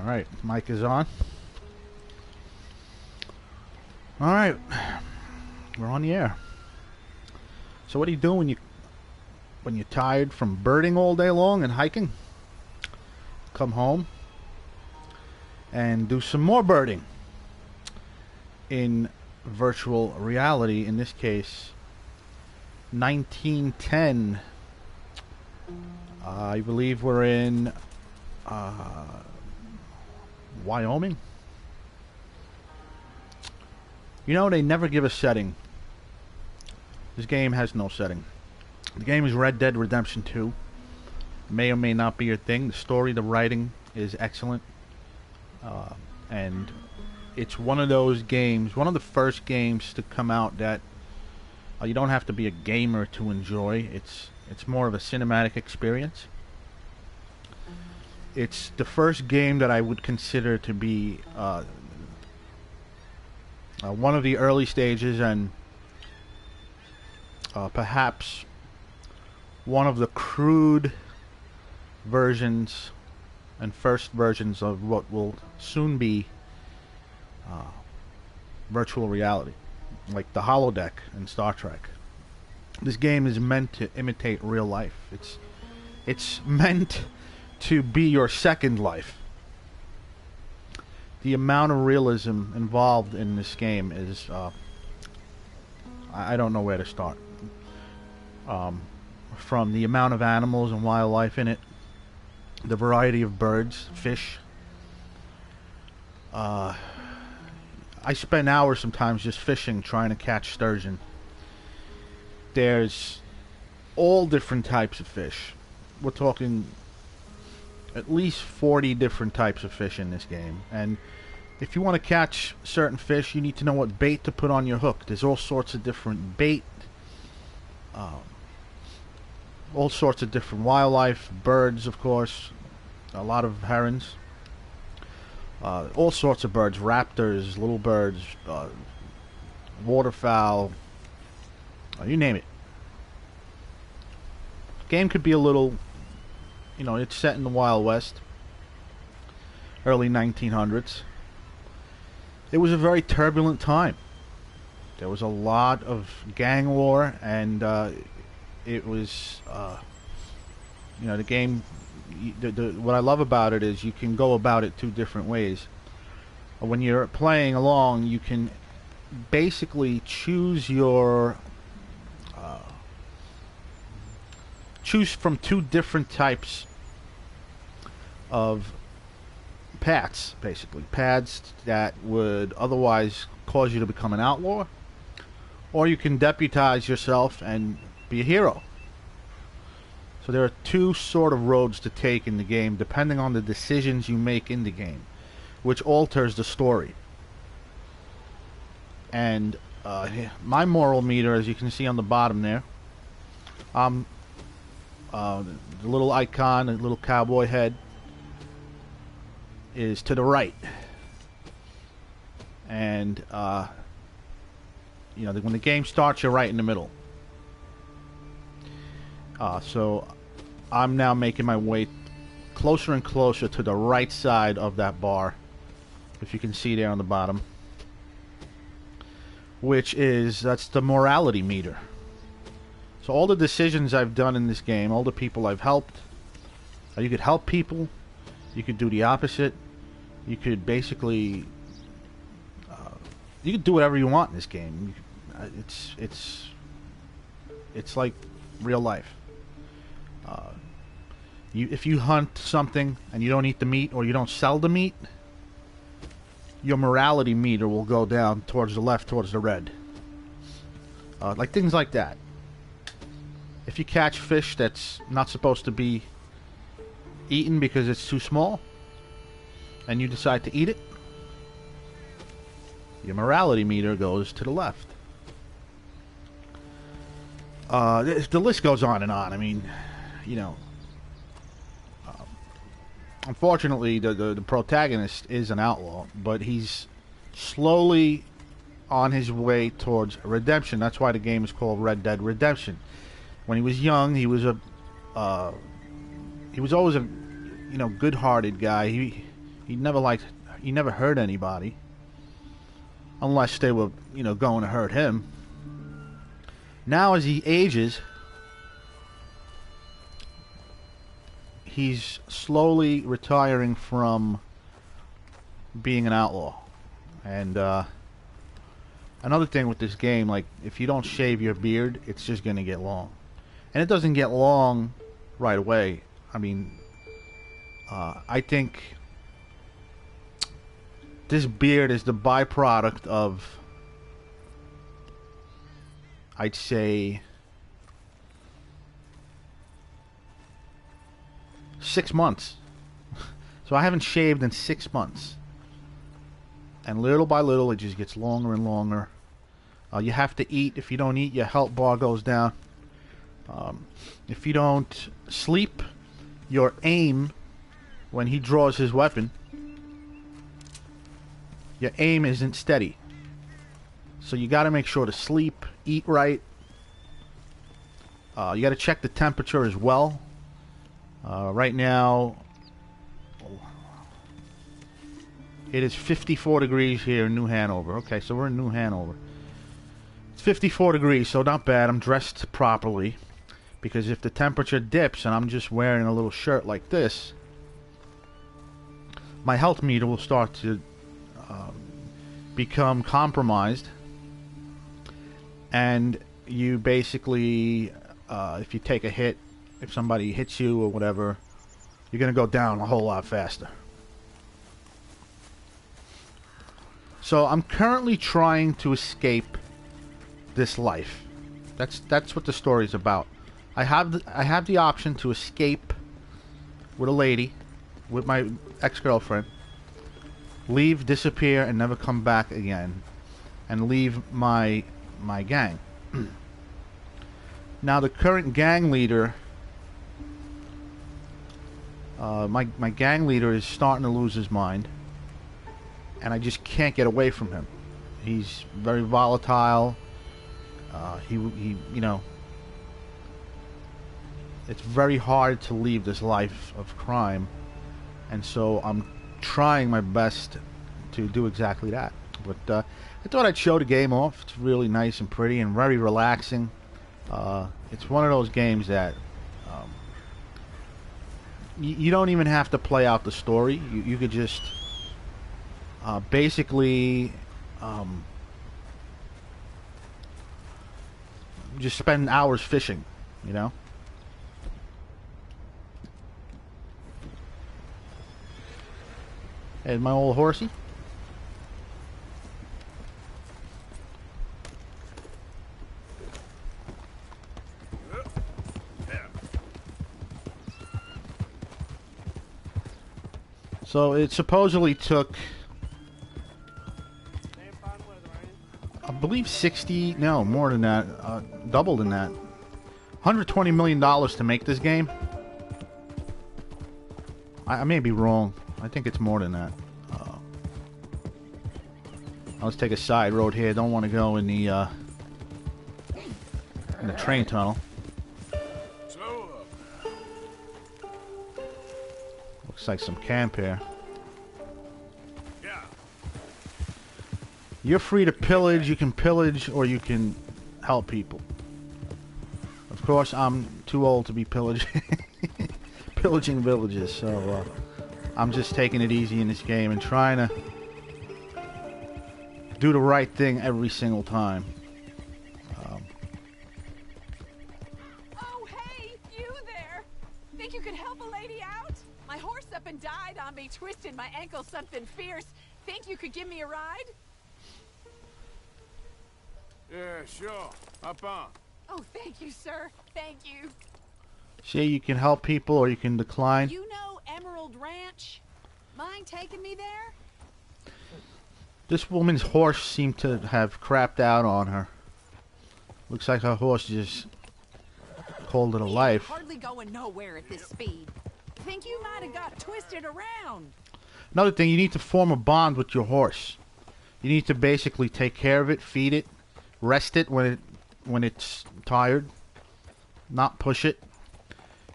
Alright, mic is on. Alright, we're on the air. So what do you do when you're tired from birding all day long and hiking? Come home and do some more birding in virtual reality. In this case, 1910. I believe we're in Wyoming. You know, they never give a setting. This game has no setting. The game is Red Dead Redemption 2. May or may not be your thing. The story, the writing is excellent. And it's one of those games, one of the first games to come out that you don't have to be a gamer to enjoy. It's more of a cinematic experience. It's the first game that I would consider to be one of the early stages, and perhaps one of the crude versions and first versions of what will soon be virtual reality, like the holodeck in Star Trek. This game is meant to imitate real life. It's meant to be your second life. The amount of realism involved in this game is I don't know where to start. From the amount of animals and wildlife in it, the variety of birds, fish. I spend hours sometimes just fishing, trying to catch sturgeon. There's all different types of fish. We're talking at least 40 different types of fish in this game. And if you want to catch certain fish, you need to know what bait to put on your hook. There's all sorts of different bait. All sorts of different wildlife. Birds, of course. A lot of herons. All sorts of birds. Raptors, little birds, waterfowl. You name it. Game could be a little, you know, it's set in the Wild West, early 1900s. It was a very turbulent time. There was a lot of gang war, and it was, you know, the game. What I love about it is you can go about it two different ways. When you're playing along, you can basically choose your choose from two different types of paths, basically. Paths that would otherwise cause you to become an outlaw, or you can deputize yourself and be a hero. So there are two sort of roads to take in the game, depending on the decisions you make in the game, which alters the story. And my moral meter, as you can see on the bottom there, the little icon, the little cowboy head, is to the right. And you know, when the game starts, you're right in the middle. So I'm now making my way closer and closer to the right side of that bar, if you can see there on the bottom, that's the morality meter. So all the decisions I've done in this game, all the people I've helped, you could help people, you could do the opposite, you could basically you could do whatever you want in this game. It's like real life. If you hunt something and you don't eat the meat, or you don't sell the meat, your morality meter will go down towards the left, towards the red. Like things like that. If you catch fish that's not supposed to be eaten because it's too small, and you decide to eat it, your morality meter goes to the left. The list goes on and on. I mean, you know, unfortunately, the protagonist is an outlaw, but he's slowly on his way towards redemption. That's why the game is called Red Dead Redemption. When he was young, he was always a, you know, good-hearted guy. He He never hurt anybody. Unless they were, you know, going to hurt him. Now as he ages, he's slowly retiring from being an outlaw. And another thing with this game, like, if you don't shave your beard, it's just gonna get long. And it doesn't get long right away. I mean, I think this beard is the byproduct of, I'd say, 6 months. So I haven't shaved in 6 months. And little by little, it just gets longer and longer. You have to eat. If you don't eat, your health bar goes down. If you don't sleep, your aim, when he draws his weapon, your aim isn't steady. So you got to make sure to sleep, eat right. You got to check the temperature as well. Right now, it is 54 degrees here in New Hanover. Okay, so we're in New Hanover. It's 54 degrees, so not bad. I'm dressed properly. Because if the temperature dips and I'm just wearing a little shirt like this, my health meter will start to become compromised. And you basically, if you take a hit, if somebody hits you or whatever, you're going to go down a whole lot faster. So I'm currently trying to escape this life. That's what the story's about. I have the option to escape with a lady, with my ex-girlfriend, leave, disappear, and never come back again, and leave my gang. Now the current gang leader, my gang leader is starting to lose his mind, and I just can't get away from him. He's very volatile. He you know, it's very hard to leave this life of crime, and so I'm trying my best to do exactly that. But I thought I'd show the game off. It's really nice and pretty and very relaxing. It's one of those games that you don't even have to play out the story. You could just basically just spend hours fishing, you know. And my old horsey. So it supposedly took, I believe 60, no, more than that, double than that, $120 million to make this game. I may be wrong. I think it's more than that. Let's take a side road here. Don't want to go in the train tunnel. Looks like some camp here. You're free to pillage. You can pillage or you can help people. Of course, I'm too old to be pillaging pillaging villages, so I'm just taking it easy in this game and trying to do the right thing every single time. Oh, hey, you there! Think you could help a lady out? My horse up and died on me, twisted my ankle something fierce. Think you could give me a ride? Yeah, sure. Hop on. Oh, thank you, sir. Thank you. See, you can help people or you can decline. You know Emerald Ranch? Mind taking me there? This woman's horse seemed to have crapped out on her. Looks like her horse just called it a life. Hardly going nowhere at this speed. Think you might have got twisted around. Another thing, you need to form a bond with your horse. You need to basically take care of it, feed it, rest it when it's tired, not push it.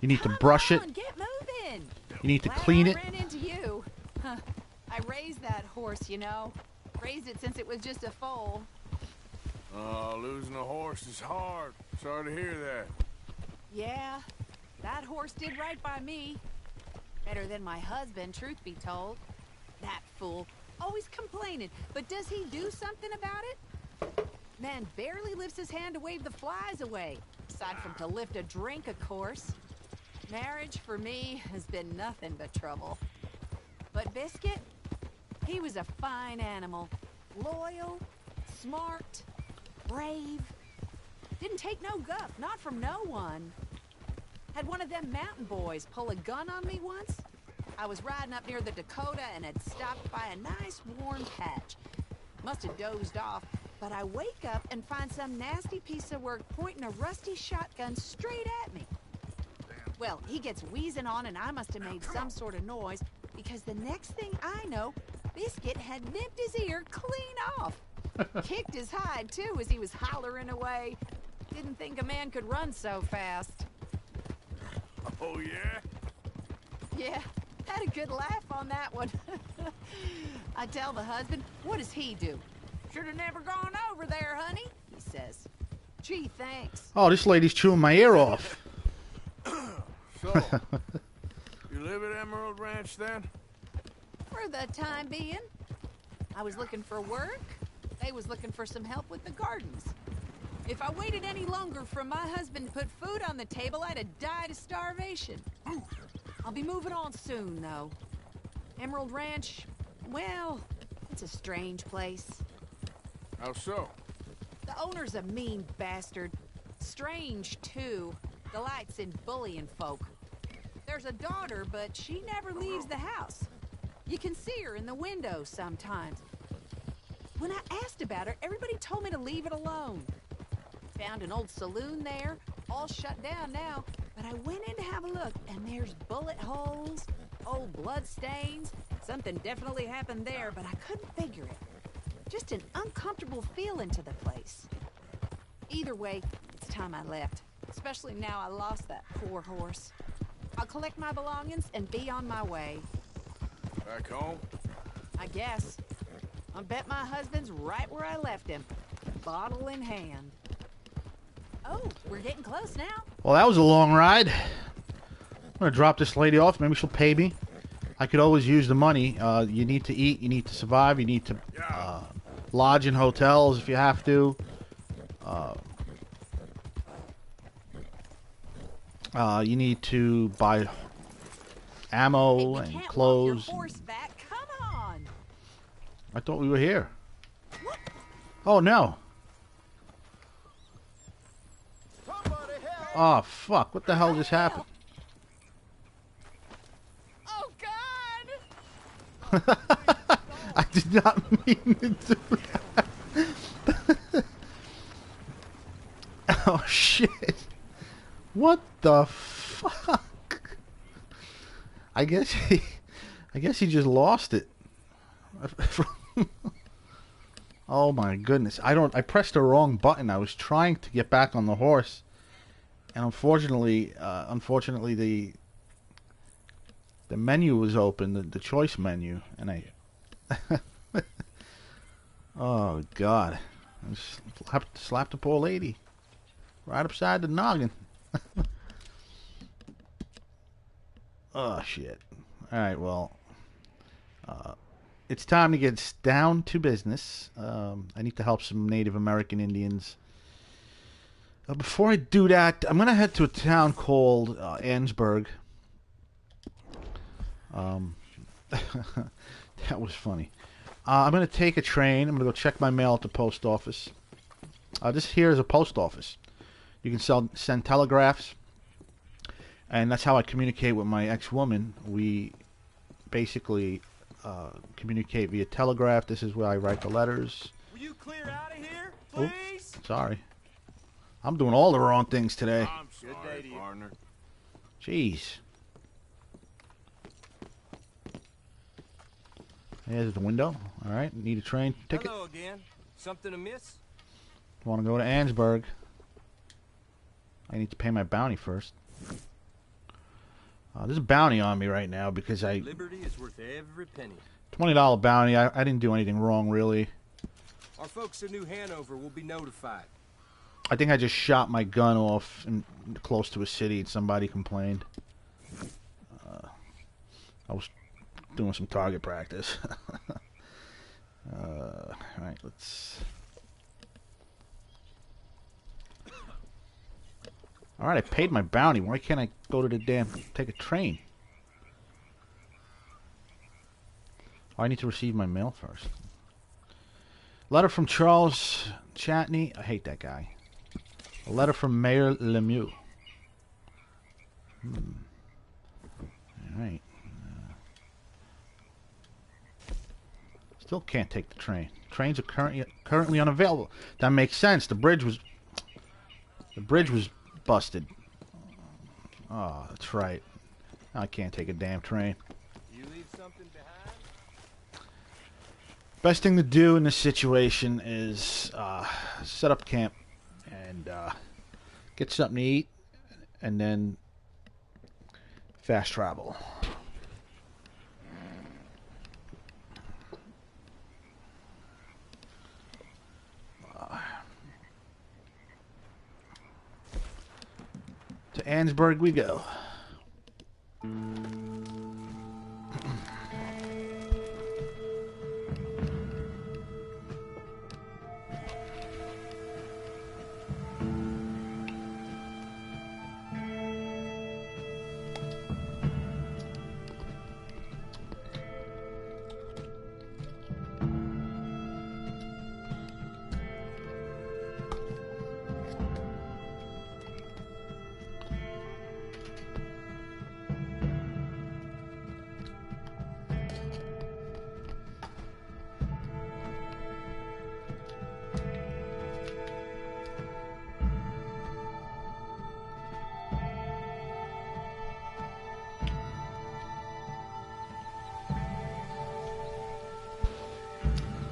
You need to brush it. Get moving. You need to clean it. Ran into you. Huh. I raised that horse, you know. Raised it since it was just a foal. Oh, losing a horse is hard. Sorry to hear that. Yeah, that horse did right by me. Better than my husband, truth be told. That fool, always complaining, but does he do something about it? Man barely lifts his hand to wave the flies away. Aside from to lift a drink, of course. Marriage, for me, has been nothing but trouble. But Biscuit, he was a fine animal. Loyal, smart, brave. Didn't take no guff, not from no one. Had one of them mountain boys pull a gun on me once. I was riding up near the Dakota and had stopped by a nice warm patch. Must have dozed off, but I wake up and find some nasty piece of work pointing a rusty shotgun straight at me. Well, he gets wheezing on and I must have made some sort of noise because the next thing I know, Biscuit had nipped his ear clean off. Kicked his hide, too, as he was hollering away. Didn't think a man could run so fast. Oh, yeah? Yeah, had a good laugh on that one. I tell the husband, what does he do? Should have never gone over there, honey, he says. Gee, thanks. Oh, this lady's chewing my ear off. So, you live at Emerald Ranch then? For the time being. I was looking for work. They was looking for some help with the gardens. If I waited any longer for my husband to put food on the table, I'd have died of starvation. I'll be moving on soon, though. Emerald Ranch, well, it's a strange place. How so? The owner's a mean bastard. Strange, too. Delights in bullying folk. There's a daughter, but she never leaves the house. You can see her in the window sometimes. When I asked about her, everybody told me to leave it alone. Found an old saloon there, all shut down now, but I went in to have a look, and there's bullet holes, old blood stains. Something definitely happened there, but I couldn't figure it. Just an uncomfortable feeling to the place. Either way, it's time I left, especially now I lost that poor horse. I'll collect my belongings and be on my way. Back home? I guess. I bet my husband's right where I left him, bottle in hand. Oh, we're getting close now. Well, that was a long ride. I'm going to drop this lady off. Maybe she'll pay me. I could always use the money. You need to eat. You need to survive. You need to lodge in hotels if you have to. You need to buy ammo and clothes. Your horse back. Come on. I thought we were here. Oh, no. Oh, fuck. What the hell just happened? Oh, God! I did not mean to do that. Oh, shit. What the fuck? I guess he just lost it. Oh my goodness. I pressed the wrong button. I was trying to get back on the horse. And unfortunately the menu was open, the choice menu, and I oh God. I slapped the poor lady right upside the noggin. Oh shit. Alright, well, it's time to get down to business. I need to help some Native American Indians. Before I do that, I'm going to head to a town called Ansburg. That was funny. I'm going to take a train. I'm going to go check my mail at the post office. This here is a post office. You can send telegraphs. And that's how I communicate with my ex-woman. We basically communicate via telegraph. This is where I write the letters. Will you clear out of here, please? Oops, sorry. I'm doing all the wrong things today. I'm sorry, partner. Jeez. There's the window. All right. Need a train ticket. Hello again. Something amiss? Want to go to Ansburg. I need to pay my bounty first. There's a bounty on me right now because I Liberty is worth every penny. $20 bounty. I didn't do anything wrong, really. Our folks in New Hanover will be notified. I think I just shot my gun off close to a city and somebody complained. I was doing some target practice. Alright, let's... Alright, I paid my bounty. Why can't I go to the damn... take a train? Oh, I need to receive my mail first. Letter from Charles Chatney. I hate that guy. A letter from Mayor Lemieux. Alright. Still can't take the train. Trains are currently unavailable. That makes sense. The bridge was busted. Oh, that's right. I can't take a damn train. You leave something behind? Best thing to do in this situation is set up camp and get something to eat, and then fast travel. To Annesburg we go.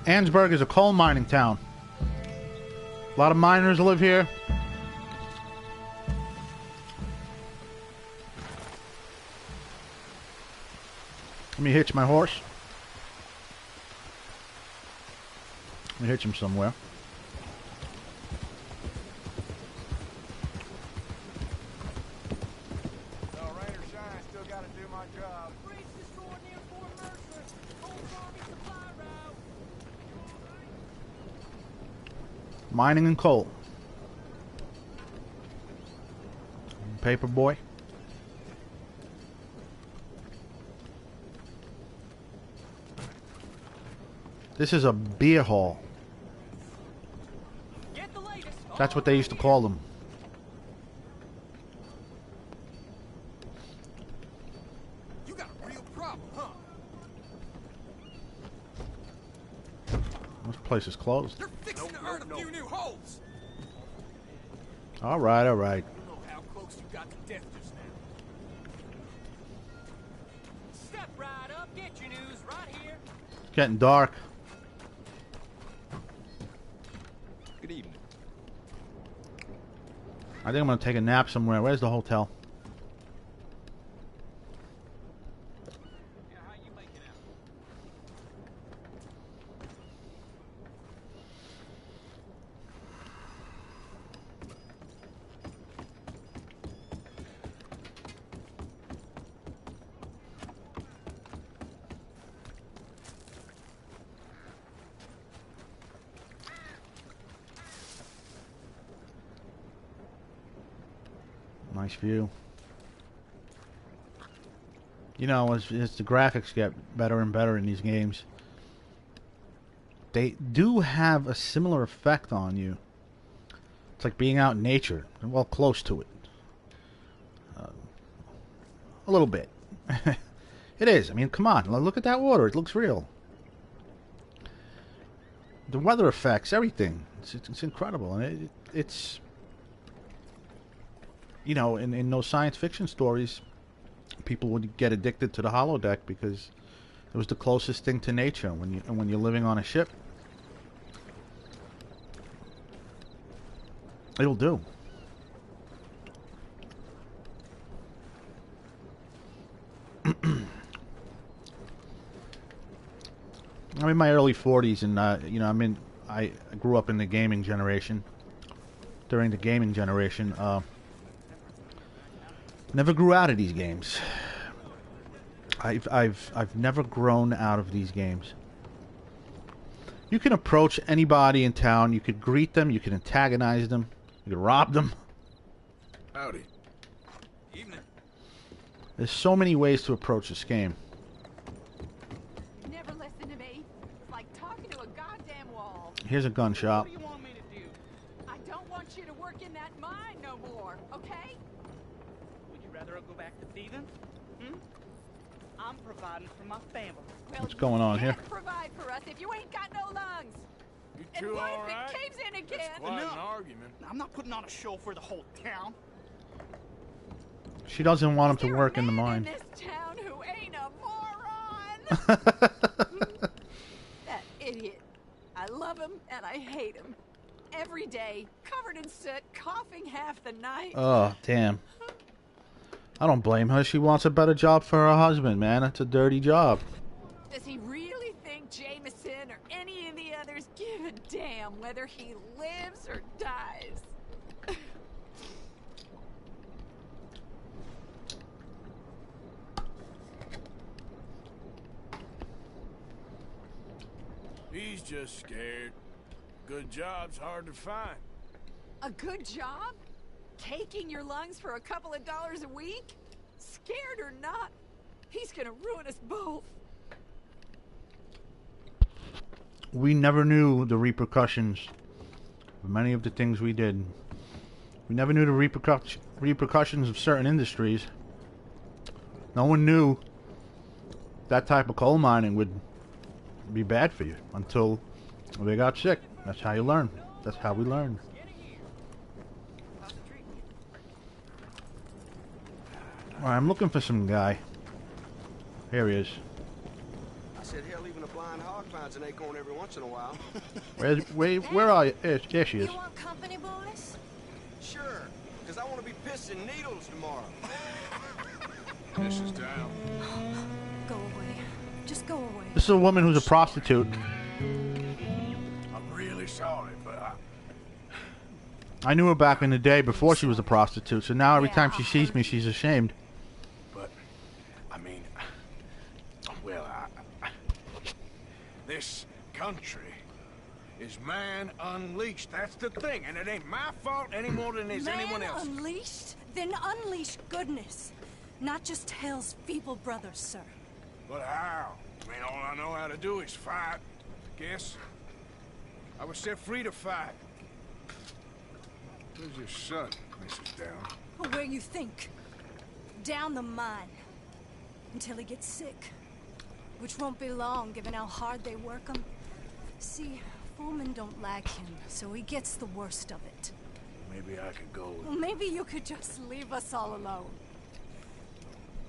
Annesburg is a coal mining town. A lot of miners live here. Let me hitch my horse. Let me hitch him somewhere. No rain or shine, still gotta do my job. Mining and coal. Paper boy. This is a beer hall. That's what they used to call them. You got a real problem, huh? This place is closed. You're fixing to earn a few new holes. All right, all right. You know how close you got to death just now. Step right up, get your news right here. It's getting dark. Good evening. I think I'm gonna take a nap somewhere. Where's the hotel? Yeah, how you making out? Nice view. You know, as the graphics get better and better in these games, they do have a similar effect on you. It's like being out in nature. Well, close to it. A little bit. It is. I mean, come on. Look at that water. It looks real. The weather effects, everything. It's incredible. And it's... You know, in those science fiction stories, people would get addicted to the holodeck because it was the closest thing to nature when you're living on a ship. It'll do. I'm in my early 40s, and you know, I grew up in the gaming generation. During the gaming generation, never grew out of these games. I've never grown out of these games. You can approach anybody in town. You could greet them. You can antagonize them. You could rob them. Howdy. Evening. There's so many ways to approach this game. Never listen to me. It's like talking to a goddamn wall. Here's a gun shop. What do you want me to do? I don't want you to work in that mine no more, okay? Would you rather go back to thieving? I'm providing for my family. Well, What's going on you here? can't provide for us if you ain't got no lungs. You And two what all if right? it caves in again? That's quite an No. argument. I'm not putting on a show for the whole town. She doesn't want him Is to there work a in the man mine. in this town who ain't a moron? That idiot. I love him and I hate him. Every day, covered in soot, coughing half the night. Oh, damn. I don't blame her. She wants a better job for her husband, man. It's a dirty job. Does he really think Jameson or any of the others give a damn whether he lives or dies? He's just scared. Good job's hard to find. A good job? Taking your lungs for a couple of dollars a week? Scared or not, he's gonna ruin us both. We never knew the repercussions of many of the things we did. We never knew the repercussions of certain industries. No one knew that type of coal mining would be bad for you until they got sick. That's how you learn. That's how we learn. Alright, I'm looking for some guy. Here he is. I said, hell, even a blind hog finds an acorn every once in a while. Where are you? There she is. You want company, boys? Sure, because I want to be pissing needles tomorrow. This is down. Go away. Just go away. This is a woman who's a prostitute. I'm really sorry, but I knew her back in the day before she was a prostitute, so now every Yeah, time she sees me, she's ashamed. I mean, well, this country is man unleashed. That's the thing, and it ain't my fault any more than it's anyone Man else's. unleashed? Then unleash goodness. Not just hell's feeble brothers, sir. But how? I mean, all I know how to do is fight. Guess I was set free to fight. Where's your son, Mrs. Down? Where you think? Down the mine. Until he gets sick. Which won't be long, given how hard they work him. See, foremen don't like him, so he gets the worst of it. Maybe I could go with... Well, maybe you could just leave us all alone.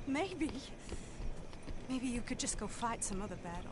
Maybe. Maybe you could just go fight some other battle.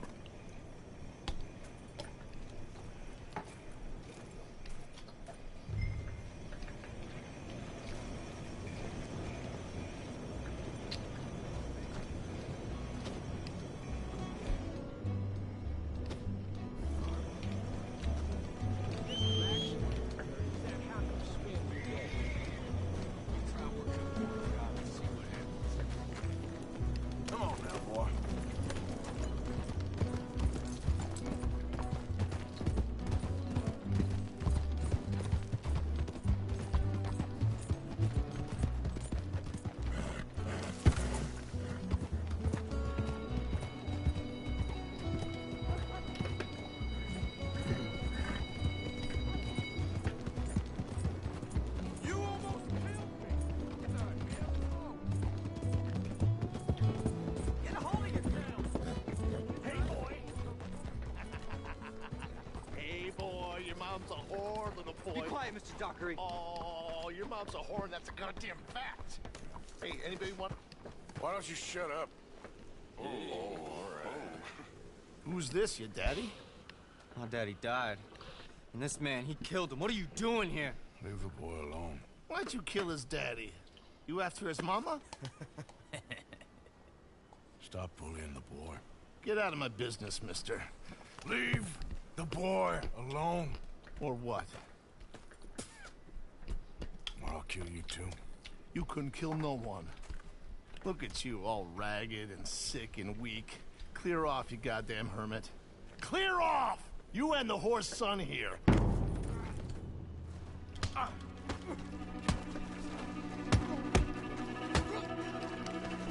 Come on now, boy. You almost killed me. Get a hold of yourself. Hey, boy. Hey, boy, your mom's a whore, little boy. Be quiet, Mr. Dockery. Oh, your mom's a whore, and that's a goddamn fact. Hey, anybody want... Why don't you shut up? Oh, all right. Who's this, your daddy? My daddy died. And this man, he killed him. What are you doing here? Leave the boy alone. Why'd you kill his daddy? You after his mama? Stop bullying the boy. Get out of my business, mister. Leave the boy alone, Or what? or I'll kill you too. You couldn't kill no one. Look at you, all ragged and sick and weak. Clear off, you goddamn hermit. Clear off! You and the horse son here.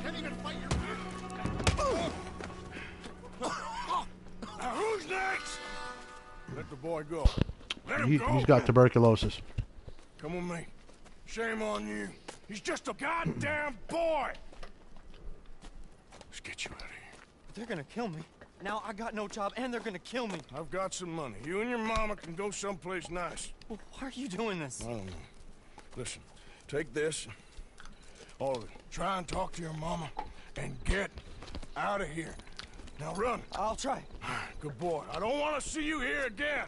Can't even fight your... Now who's next? Let the boy go. Let him He's go. got tuberculosis. Come with me. Shame on you. He's just a goddamn boy. Let's get you out of here. They're gonna kill me. Now I got no job and they're gonna kill me. I've got some money. You and your mama can go someplace nice. Well, why are you doing this? I don't know. Listen, take this. All of it. Try and talk to your mama and get out of here. Now run. I'll try. Good boy. I don't want to see you here again.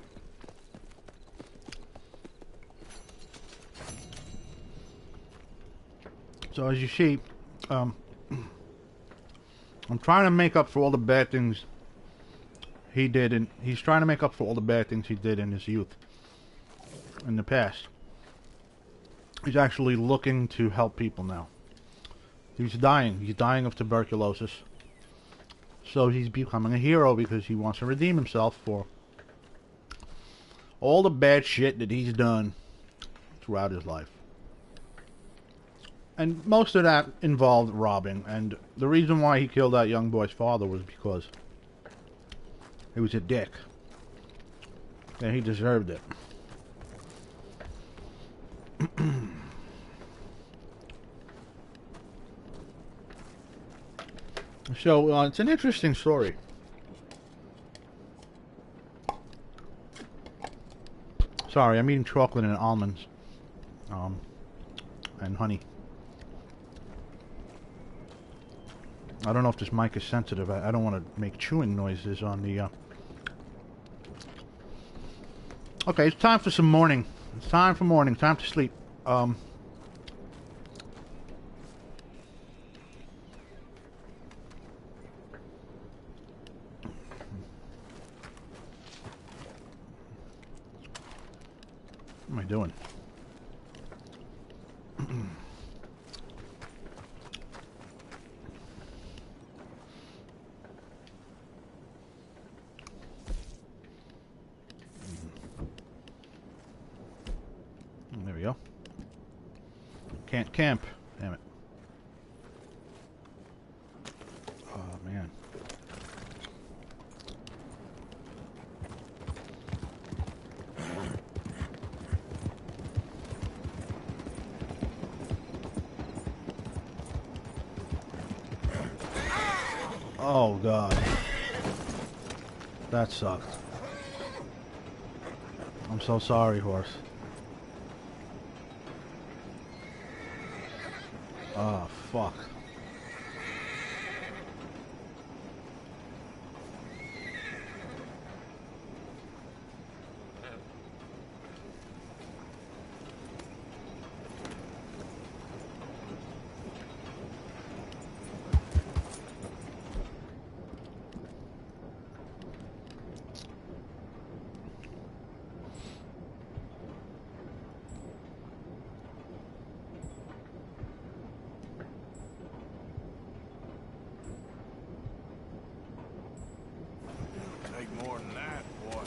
So as you see, I'm trying to make up for all the bad things he did, and he's trying to make up for all the bad things he did in his youth, in the past. He's actually looking to help people now. He's dying. He's dying of tuberculosis. So he's becoming a hero because he wants to redeem himself for all the bad shit that he's done throughout his life. And most of that involved robbing. And the reason why he killed that young boy's father was because he was a dick. And he deserved it. So, it's an interesting story. Sorry, I'm eating chocolate and almonds. And honey. I don't know if this mic is sensitive. I don't want to make chewing noises on the... Okay, it's time for some morning. It's time for morning. Time to sleep. What am I doing? There we go. Can't camp. Damn it. Oh, man. Oh, God. That sucked. I'm so sorry, horse. Oh, fuck. Take more than that, boy.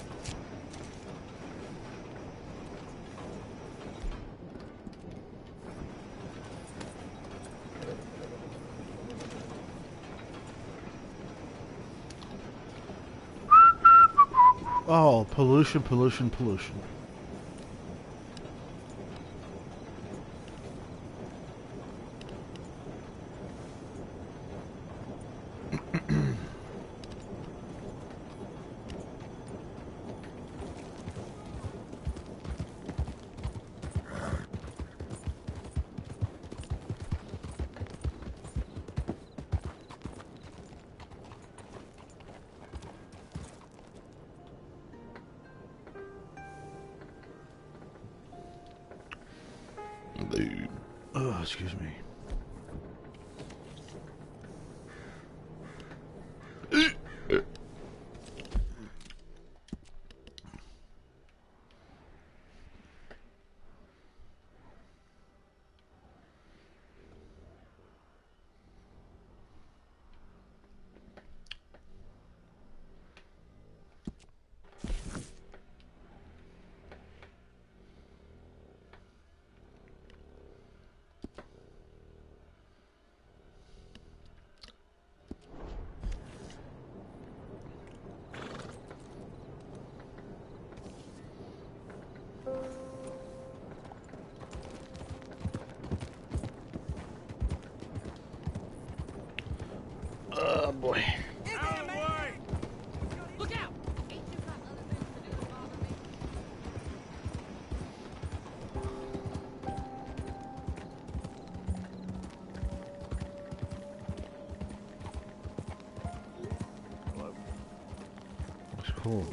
Oh, pollution, pollution, pollution. Oh, excuse me. Oh boy. Out of the way! Look out! Looks cool.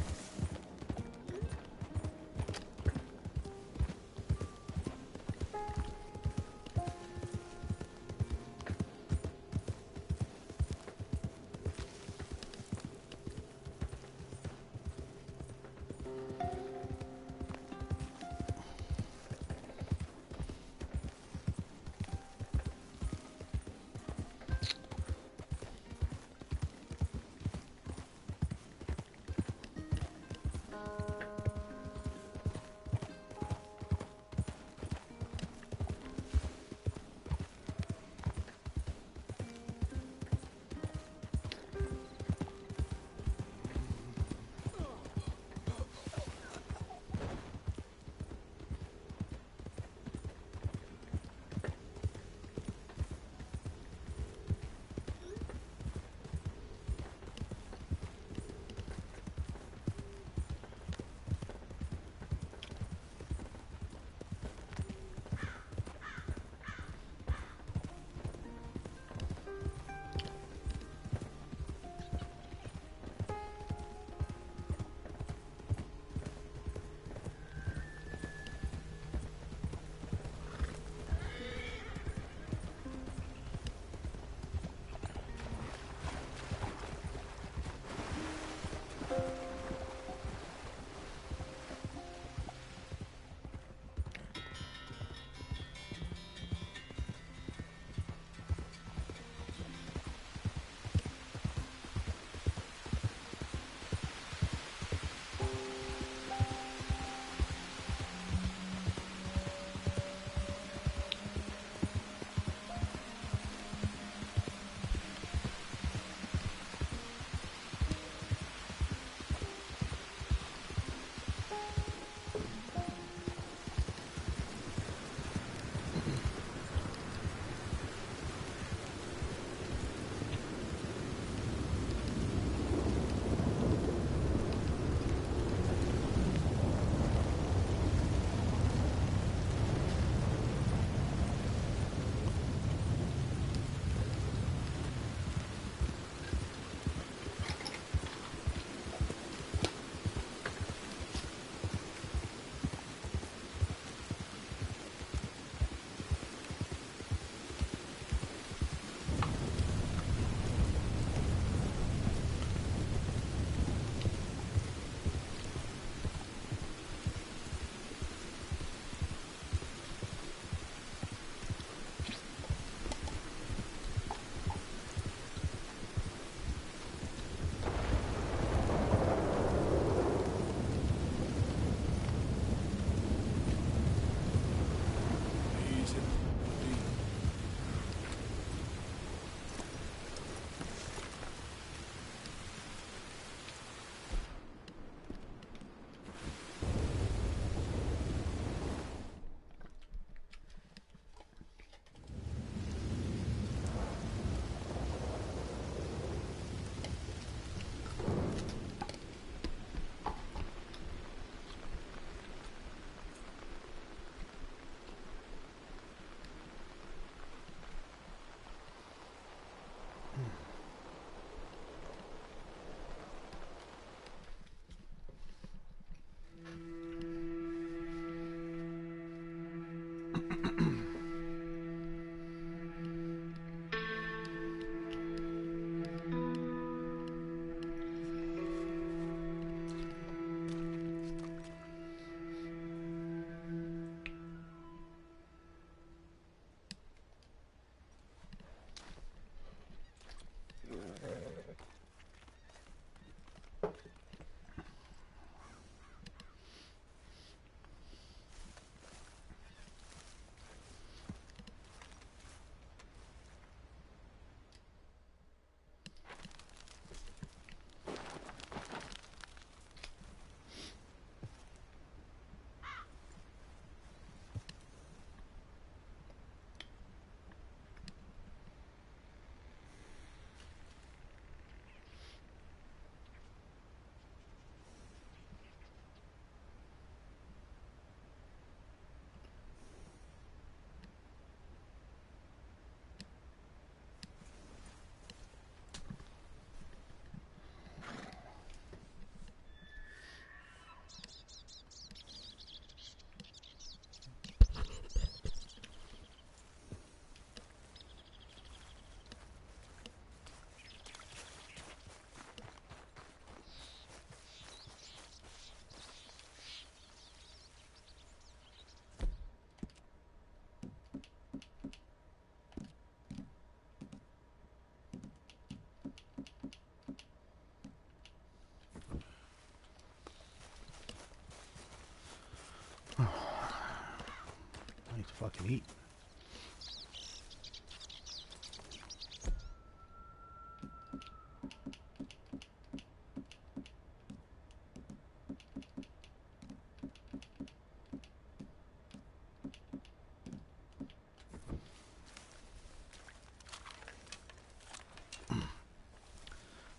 Eat.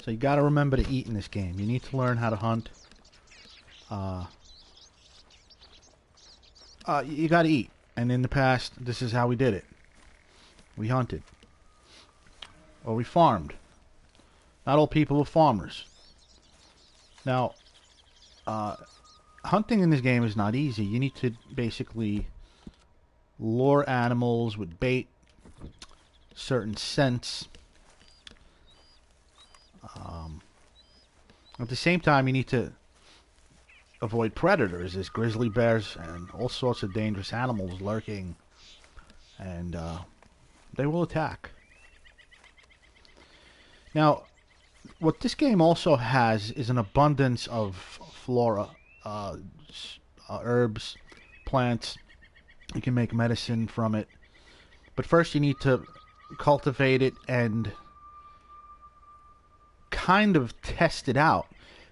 So you got to remember to eat in this game. You need to learn how to hunt. You got to eat. And in the past, this is how we did it. We hunted. Or we farmed. Not all people are farmers. Now, hunting in this game is not easy. You need to basically lure animals with bait, certain scents. At the same time, you need to avoid predators. There's grizzly bears and all sorts of dangerous animals lurking. And they will attack. Now, what this game also has is an abundance of flora, herbs, plants. You can make medicine from it. But first you need to cultivate it and kind of test it out.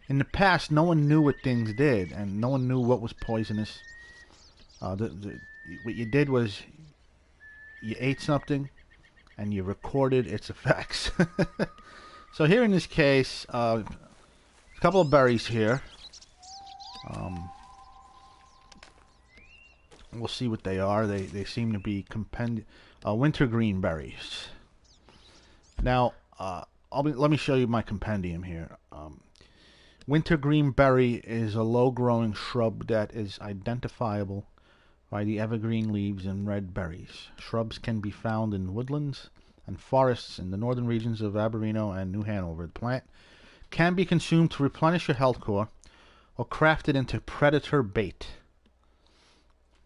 In the past, no one knew what things did, and no one knew what was poisonous. What you did was you ate something, and you recorded its effects. So here in this case, a couple of berries here. We'll see what they are. They seem to be wintergreen berries. Now, let me show you my compendium here. Wintergreen berry is a low-growing shrub that is identifiable by the evergreen leaves and red berries. Shrubs can be found in woodlands and forests in the northern regions of Aberdeen and New Hanover. The plant can be consumed to replenish your health core or crafted into predator bait.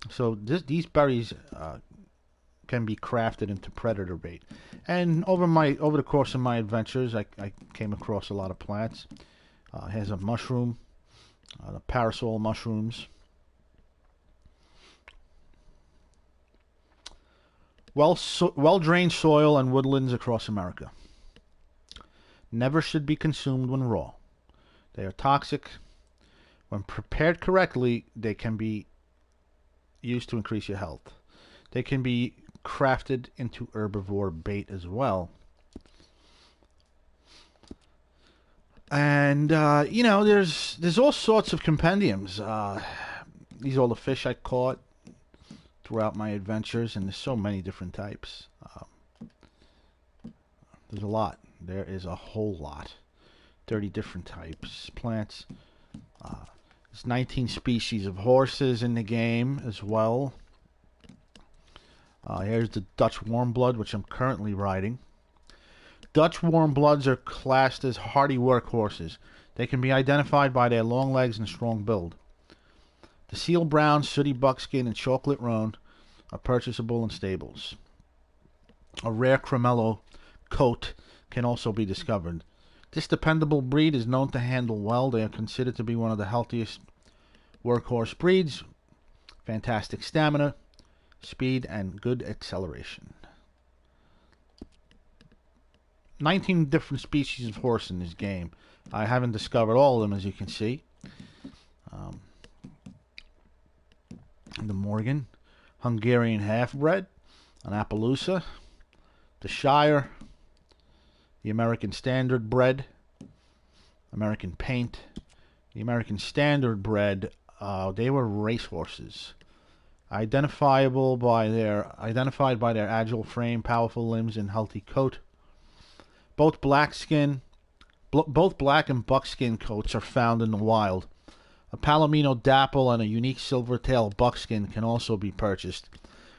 So these berries can be crafted into predator bait. And over the course of my adventures, I came across a lot of plants. Here's a mushroom, the parasol mushrooms. Well-drained soil and woodlands across America. Never should be consumed when raw. They are toxic. When prepared correctly, they can be used to increase your health. They can be crafted into herbivore bait as well. And, there's all sorts of compendiums. These are all the fish I caught throughout my adventures, and there's so many different types. There's a lot. There is a whole lot. 30 different types. Plants. There's 19 species of horses in the game as well. Here's the Dutch warmblood, which I'm currently riding. Dutch warmbloods are classed as hardy workhorses. They can be identified by their long legs and strong build. The seal brown, sooty buckskin, and chocolate roan are purchasable in stables. A rare cremello coat can also be discovered. This dependable breed is known to handle well. They are considered to be one of the healthiest workhorse breeds. Fantastic stamina, speed, and good acceleration. 19 different species of horse in this game. I haven't discovered all of them, as you can see. The Morgan, Hungarian half-bred, an Appaloosa, the Shire, the American Standard bred, American Paint, the American Standard bred. They were racehorses, identified by their agile frame, powerful limbs, and healthy coat. Both black and buckskin coats are found in the wild. A Palomino dapple and a unique silver-tail buckskin can also be purchased.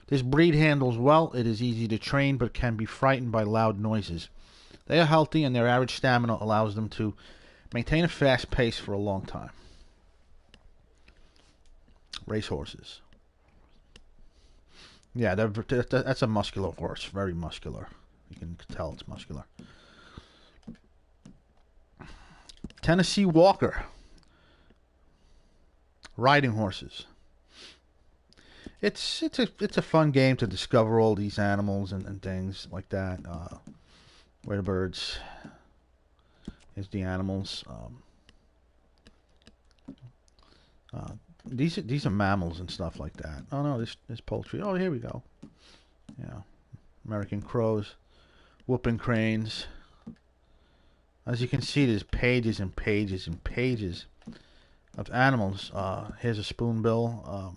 This breed handles well. It is easy to train, but can be frightened by loud noises. They are healthy, and their average stamina allows them to maintain a fast pace for a long time. Racehorses. Yeah, that's a muscular horse. Very muscular. You can tell it's muscular. Tennessee Walker. Riding horses. it's a fun game to discover all these animals and things like that. Where the birds is the animals. These are mammals and stuff like that. Oh no, this poultry. Oh, here we go. Yeah, American crows, whooping cranes. As you can see, there's pages and pages and pages of animals. Here's a spoonbill,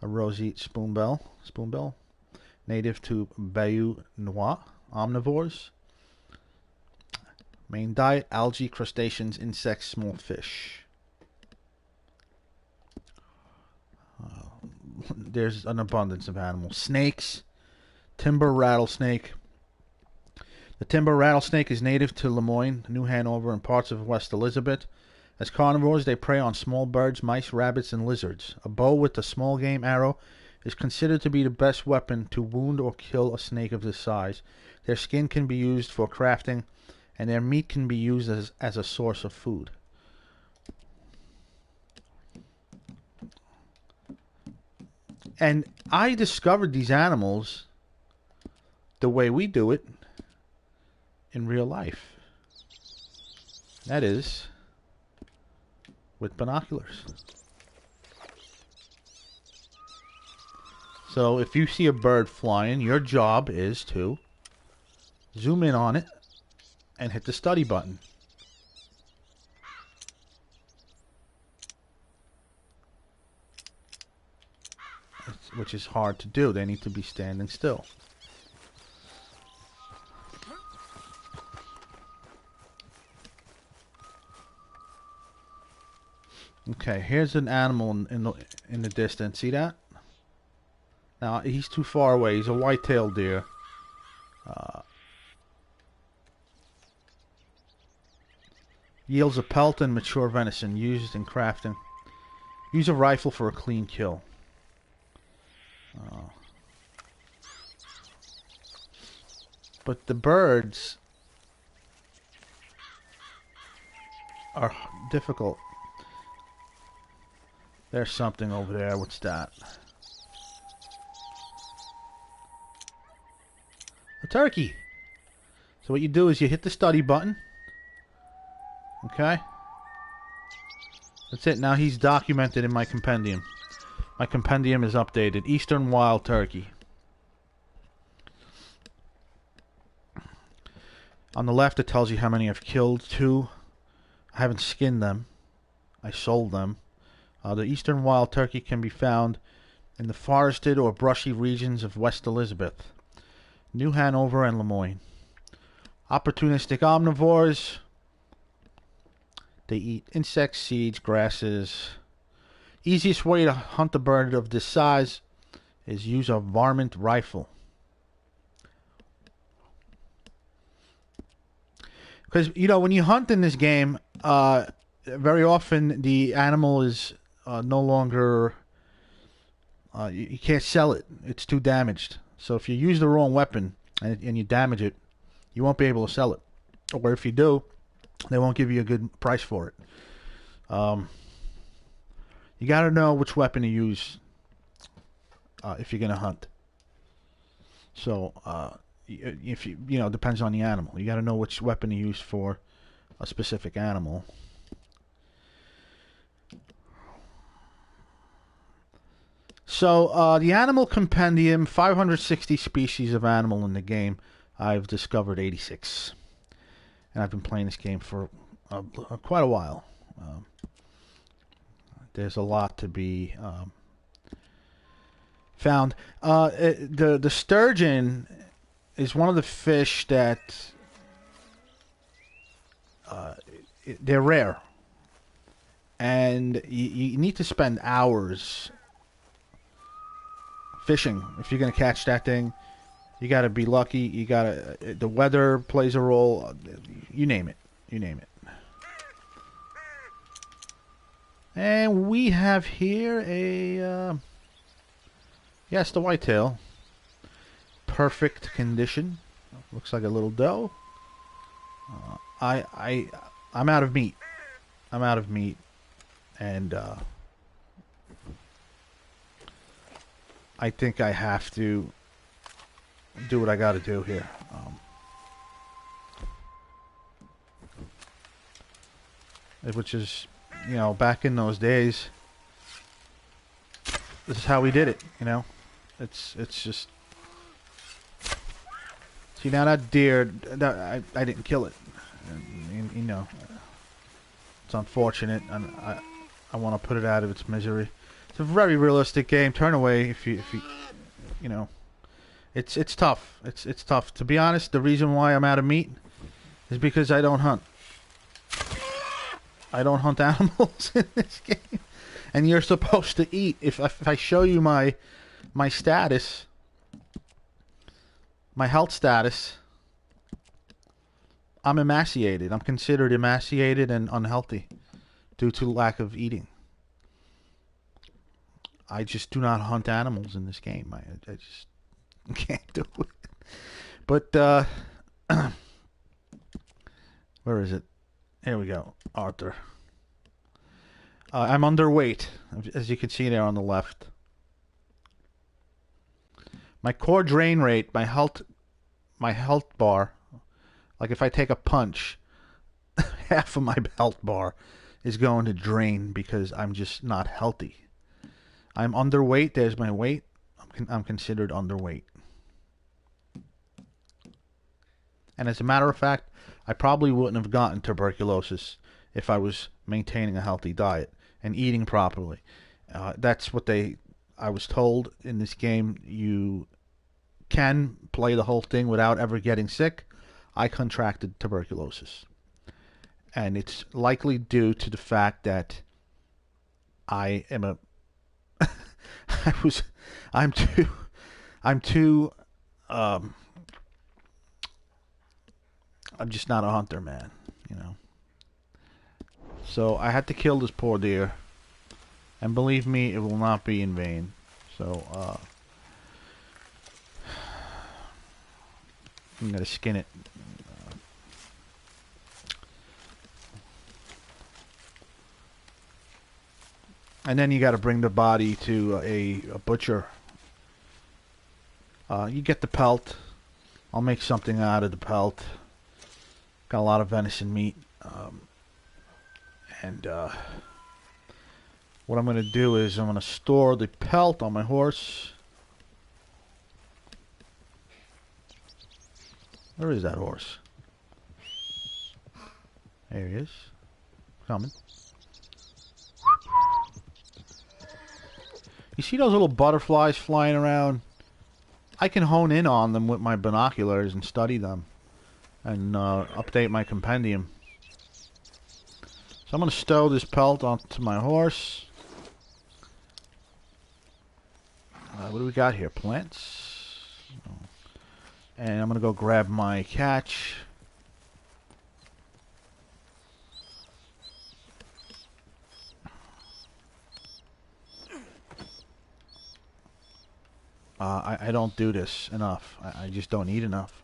a roseate spoonbill, native to Bayou Noir, omnivores. Main diet: algae, crustaceans, insects, small fish. There's an abundance of animals. Snakes, timber rattlesnake. The timber rattlesnake is native to Lemoyne, New Hanover, and parts of West Elizabeth. As carnivores, they prey on small birds, mice, rabbits, and lizards. A bow with a small game arrow is considered to be the best weapon to wound or kill a snake of this size. Their skin can be used for crafting, and their meat can be used as a source of food. And I discovered these animals the way we do it in real life. That is, with binoculars. So if you see a bird flying, your job is to zoom in on it and hit the study button. Which is hard to do. They need to be standing still. Okay, here's an animal in the distance. See that? Now he's too far away. He's a white-tailed deer. Yields a pelt and mature venison used in crafting. Use a rifle for a clean kill. But the birds are difficult. There's something over there. What's that? A turkey. So what you do is you hit the study button. Okay? That's it. Now he's documented in my compendium. My compendium is updated. Eastern wild turkey. On the left, it tells you how many I've killed. 2. I haven't skinned them. I sold them. The eastern wild turkey can be found in the forested or brushy regions of West Elizabeth, New Hanover, and Lemoyne. Opportunistic omnivores. They eat insects, seeds, grasses. Easiest way to hunt a bird of this size is use a varmint rifle. Because, you know, when you hunt in this game, very often the animal is no longer... you can't sell it. It's too damaged. So if you use the wrong weapon and you damage it, you won't be able to sell it. Or if you do, they won't give you a good price for it. You got to know which weapon to use if you're going to hunt. So, if you know, depends on the animal. You got to know which weapon to use for a specific animal. So, the animal compendium, 560 species of animal in the game. I've discovered 86. And I've been playing this game for quite a while. There's a lot to be found. The sturgeon is one of the fish that they're rare, and you need to spend hours fishing if you're going to catch that thing. You got to be lucky. You got to the weather plays a role. You name it. You name it. And we have here a yes, the whitetail. Perfect condition. Looks like a little doe. I'm out of meat. I'm out of meat, and I think I have to do what I got to do here. Which is, you know, back in those days, this is how we did it. You know, it's just. See, now that deer, I didn't kill it. And, you know, it's unfortunate, and I want to put it out of its misery. It's a very realistic game. Turn away if you know. It's tough. It's tough. To be honest, the reason why I'm out of meat is because I don't hunt. I don't hunt animals in this game, and you're supposed to eat. If I show you my status, my health status, I'm emaciated. I'm considered emaciated and unhealthy due to lack of eating. I just do not hunt animals in this game. I just can't do it. But where is it? Here we go. Arthur. I'm underweight, as you can see there on the left. My core drain rate, my health bar, like if I take a punch, half of my health bar is going to drain because I'm just not healthy. I'm underweight. There's my weight. I'm considered underweight. And as a matter of fact, I probably wouldn't have gotten tuberculosis if I was maintaining a healthy diet and eating properly. That's what I was told in this game. You can play the whole thing without ever getting sick. I contracted tuberculosis. And it's likely due to the fact that I am a I'm just not a hunter, man, you know. So I had to kill this poor deer, and believe me, it will not be in vain. So I'm gonna skin it. And then you got to bring the body to a butcher. You get the pelt. I'll make something out of the pelt. Got a lot of venison meat. What I'm going to do is I'm going to store the pelt on my horse. Where is that horse? There he is. Coming. You see those little butterflies flying around? I can hone in on them with my binoculars and study them. And update my compendium. So I'm going to stow this pelt onto my horse. What do we got here? Plants? Oh. And I'm going to go grab my catch. I don't do this enough. I just don't eat enough.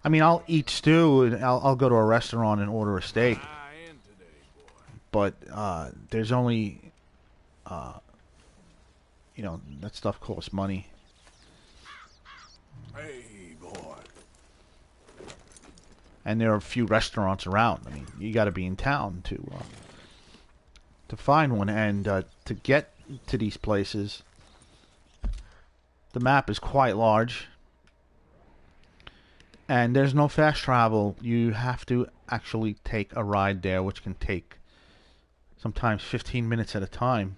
I mean, I'll eat stew, and I'll go to a restaurant and order a steak. But there's only, you know, that stuff costs money. Hey, boy. And there are a few restaurants around. I mean, you got to be in town to find one, and to get to these places. The map is quite large. And there's no fast travel. You have to actually take a ride there, which can take sometimes 15 minutes at a time.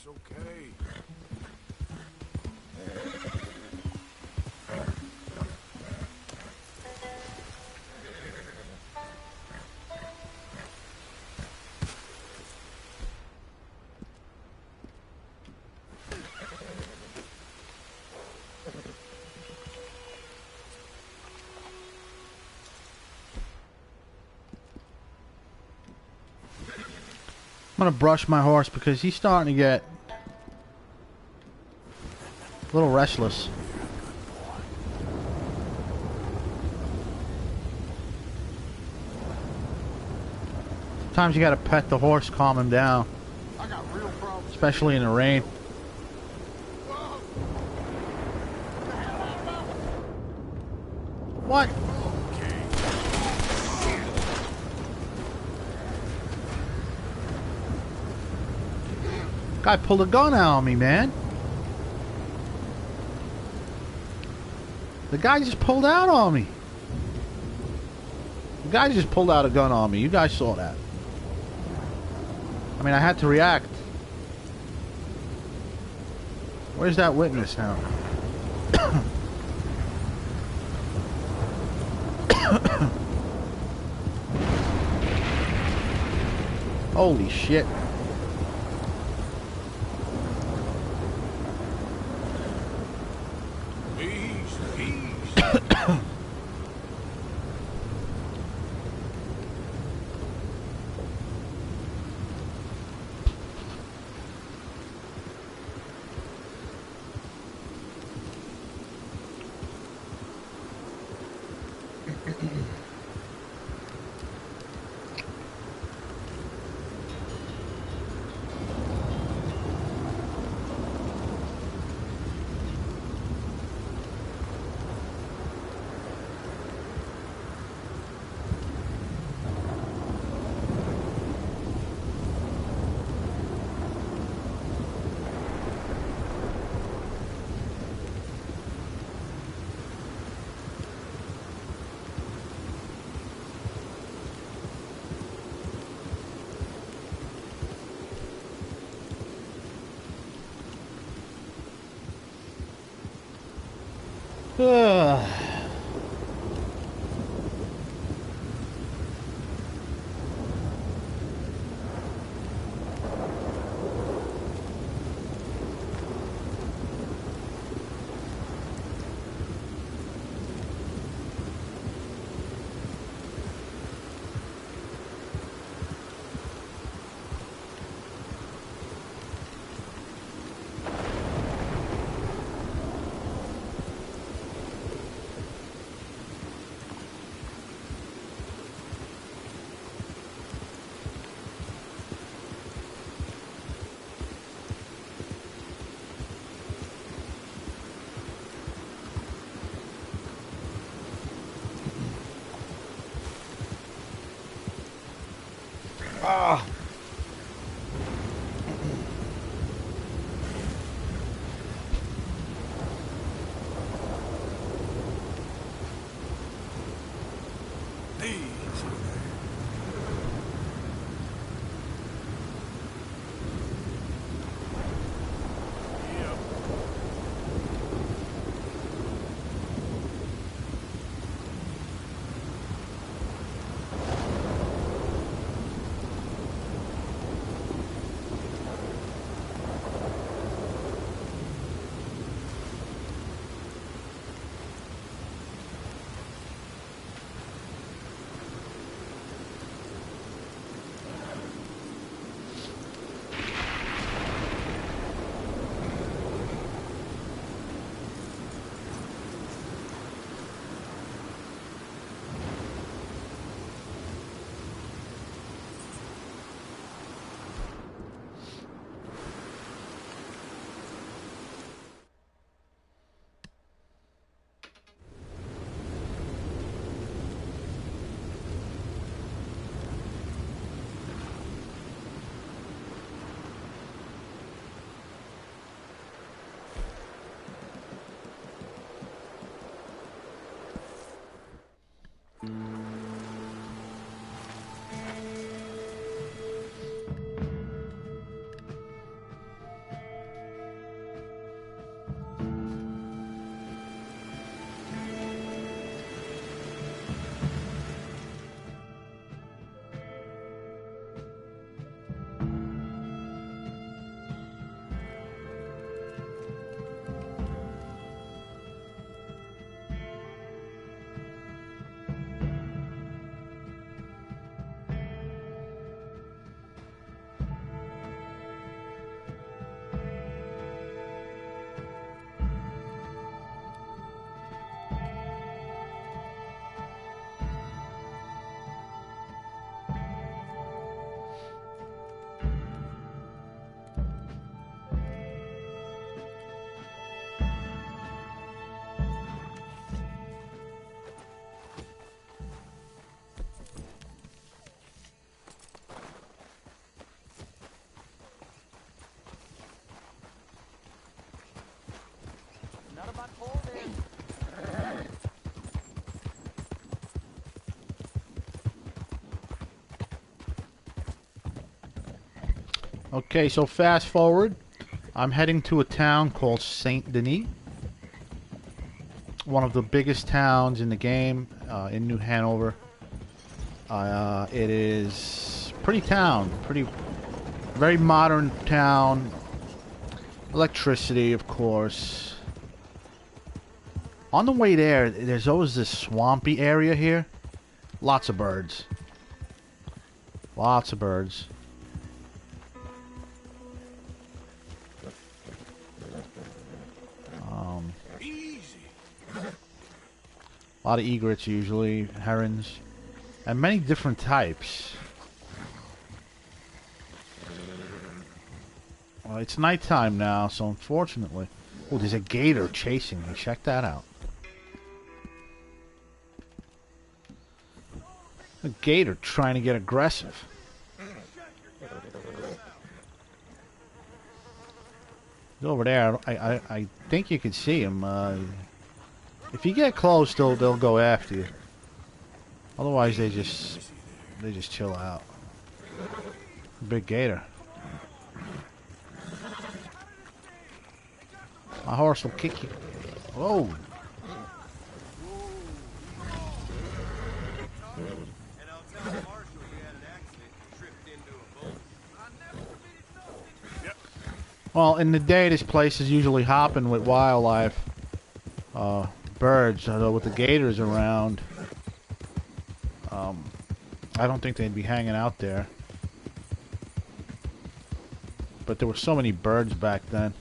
It's okay. I'm gonna brush my horse because he's starting to get a little restless. Sometimes you gotta pet the horse, calm him down. I got real problems. Especially in the rain. What? Guy pulled a gun out on me, man. The guy just pulled out on me. The guy just pulled out a gun on me. You guys saw that. I mean, I had to react. Where's that witness now? Holy shit. Ah. Okay, so fast forward. I'm heading to a town called Saint Denis. One of the biggest towns in the game, in New Hanover. It is pretty town, very modern town. Electricity, of course. On the way there, there's always this swampy area here. Lots of birds. Lots of birds. A lot of egrets usually, herons, and many different types. Well, it's nighttime now, so unfortunately... Oh, there's a gator chasing me. Check that out. A gator trying to get aggressive. He's over there. I think you can see him. If you get close, they'll go after you. Otherwise, they just chill out. Big gator. My horse will kick you. Whoa. Well, in the day, this place is usually hopping with wildlife. Birds, although with the gators around, I don't think they'd be hanging out there. But there were so many birds back then.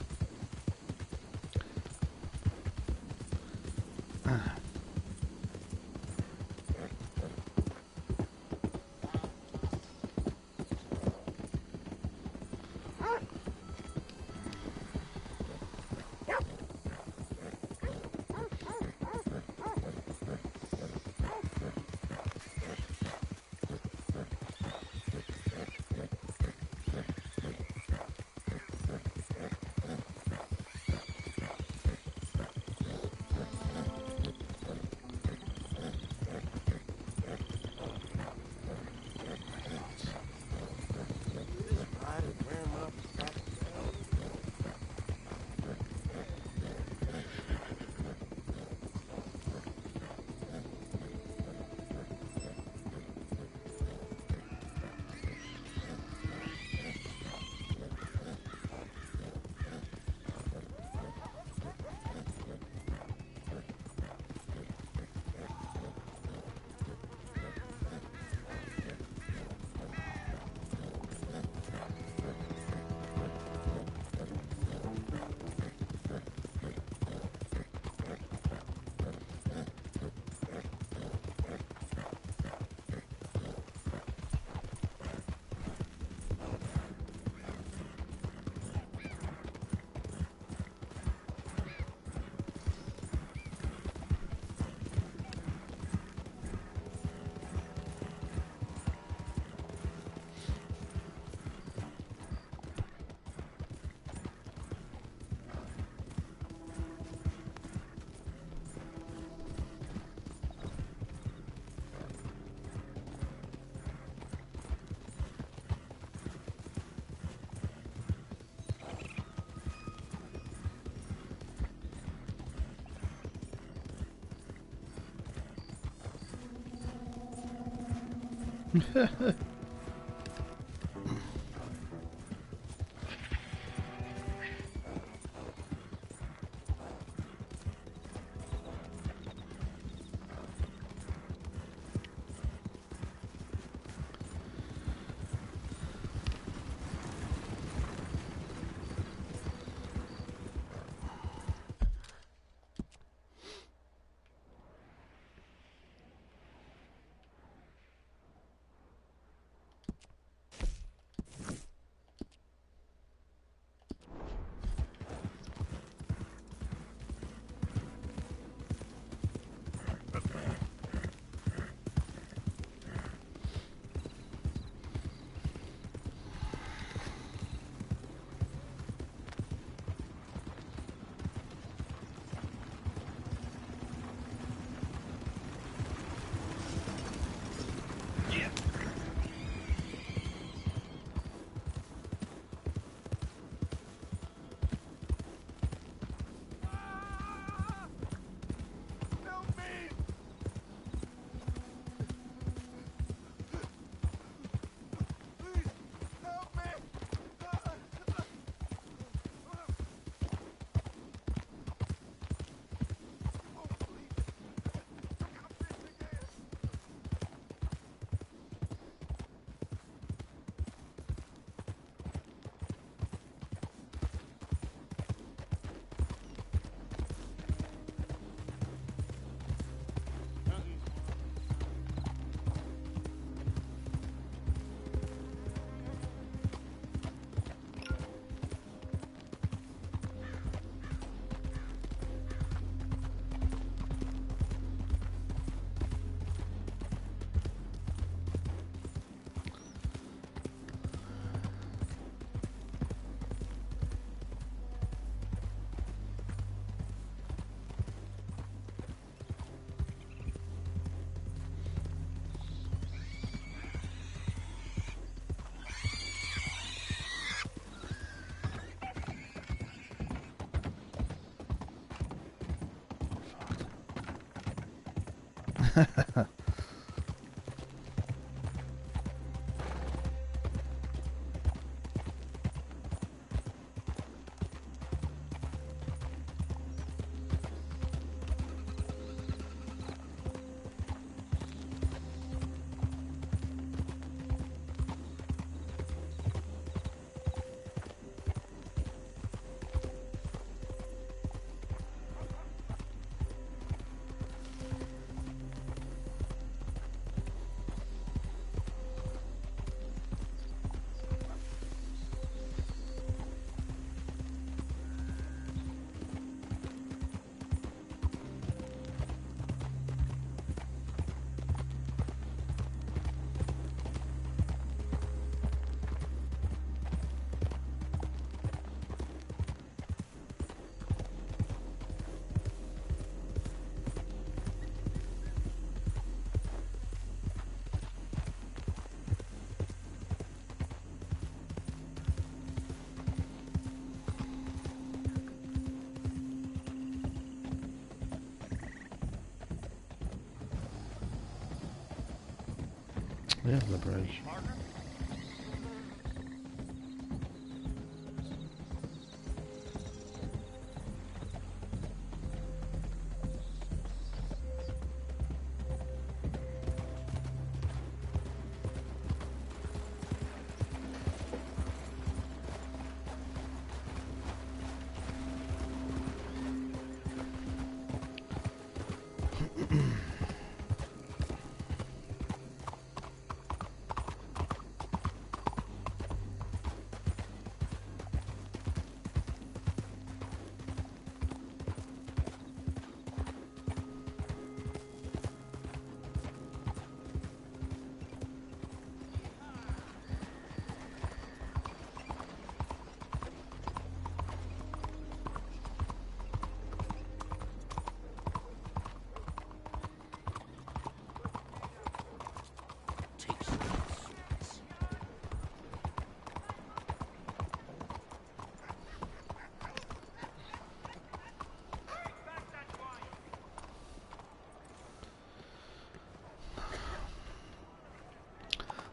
There's the bridge.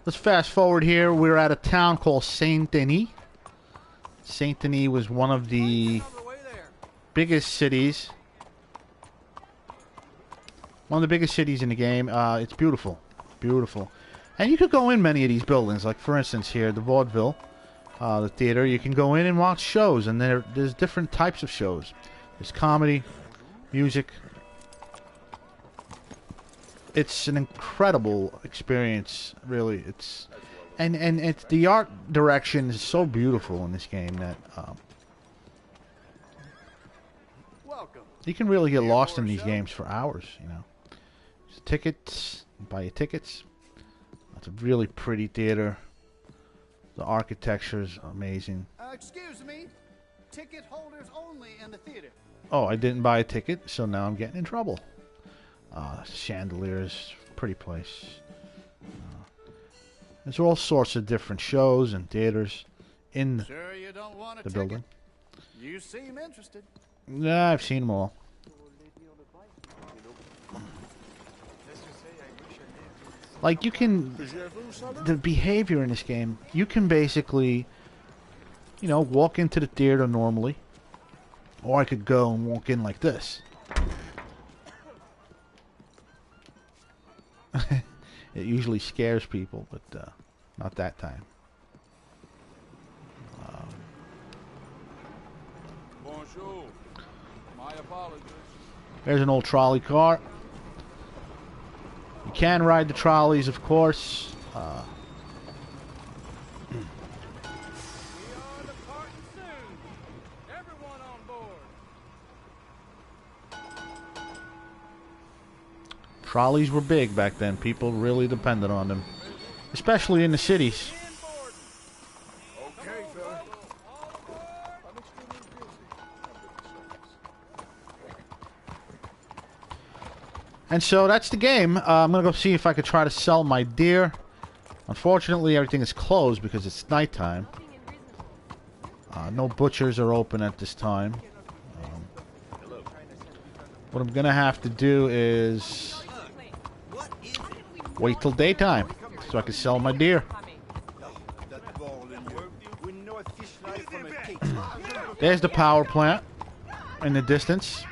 Let's fast forward here. We're at a town called Saint Denis. Saint Denis was one of the biggest cities. One of the biggest cities in the game. It's beautiful. Beautiful. And you could go in many of these buildings. Like, for instance, here, the Vaudeville, the theater. You can go in and watch shows. And there's different types of shows. There's comedy, music. It's an incredible experience, really. And it's the art direction is so beautiful in this game that you can really get lost in these games for hours. You know, there's tickets, you buy your tickets. It's a really pretty theater. The architecture is amazing. Excuse me, ticket holders only in the theater. Oh, I didn't buy a ticket, so now I'm getting in trouble. Chandeliers, pretty place. There's all sorts of different shows and theaters in Sure you don't want a the ticket? building. You seem interested. Yeah, I've seen them all. Like, you can... The behavior in this game, you can basically, you know, walk into the theater normally. Or I could go and walk in like this. It usually scares people, but not that time. Bonjour. My apologies. There's an old trolley car. You can ride the trolleys, of course. We are departing soon. Everyone on board. Trolleys were big back then. People really depended on them. Especially in the cities. Okay, fella. And so that's the game. I'm going to go see if I could try to sell my deer. Unfortunately, everything is closed because it's nighttime. No butchers are open at this time. What I'm going to have to do is Wait till daytime so I can sell my deer. There's the power plant in the distance.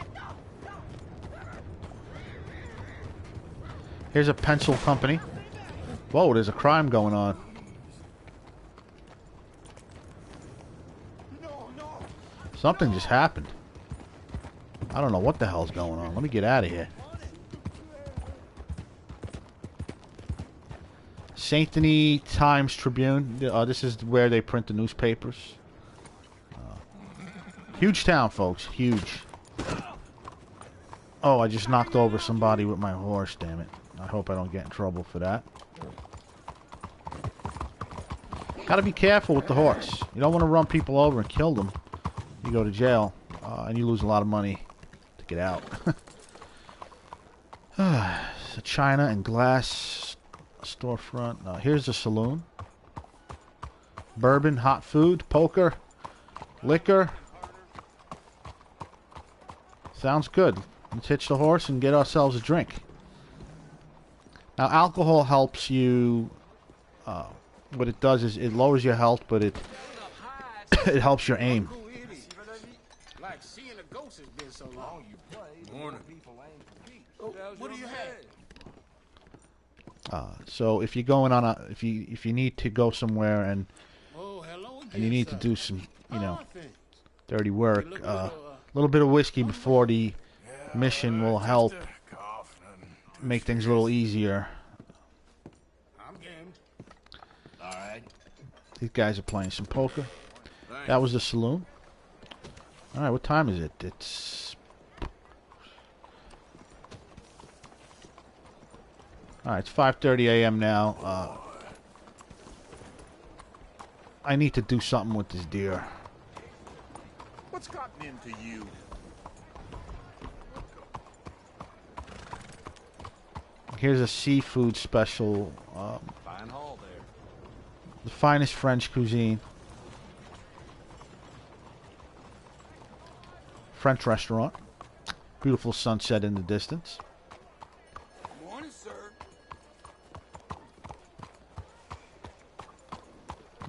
Here's a pencil company. Whoa, there's a crime going on. Something just happened. I don't know what the hell's going on. Let me get out of here. St. Denis Times Tribune. This is where they print the newspapers. Huge town, folks. Huge. Oh, I just knocked over somebody with my horse, damn it. I hope I don't get in trouble for that. Gotta be careful with the horse. You don't want to run people over and kill them. You go to jail, and you lose a lot of money to get out. So China and glass storefront. Here's the saloon. Bourbon, hot food, poker, liquor. Sounds good. Let's hitch the horse and get ourselves a drink. Now, alcohol helps you. What it does is it lowers your health, but it it helps your aim. Like seeing a ghost has been so long. Morning. What do you have? So if you're going on a if you need to go somewhere and you need to do some dirty work, a little bit of whiskey before the mission will help make things a little easier. I'm game. All right. These guys are playing some poker. That was the saloon. All right, what time is it? It's all right. It's 5:30 a.m. now. I need to do something with this deer. What's gotten into you? Here's a seafood special. Fine haul there. The finest French cuisine. French restaurant. Beautiful sunset in the distance. Morning, sir.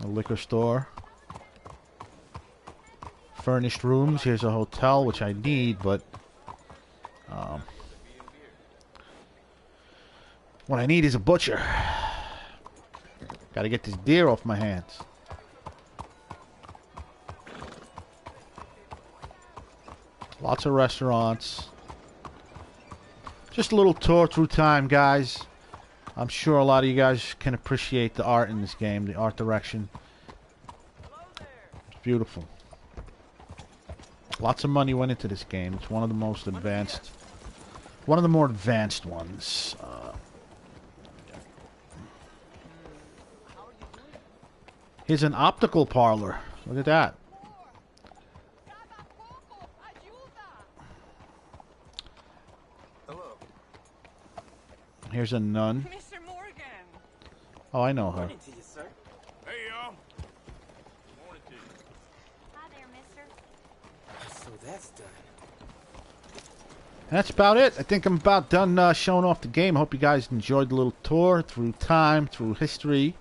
A liquor store. Furnished rooms. Here's a hotel, which I need, but what I need is a butcher. Gotta get this deer off my hands. Lots of restaurants. Just a little tour through time, guys. I'm sure a lot of you guys can appreciate the art in this game, the art direction. It's beautiful. Lots of money went into this game. It's one of the most advanced, one of the more advanced ones. Here's an optical parlor. Look at that. Hello. Here's a nun. Mr. Morgan. Oh, I know her. Morning to you, sir. Hey, y'all. Morning to you. Hi there, mister. So that's done. That's about it. I think I'm about done showing off the game. I hope you guys enjoyed the little tour through time, through history.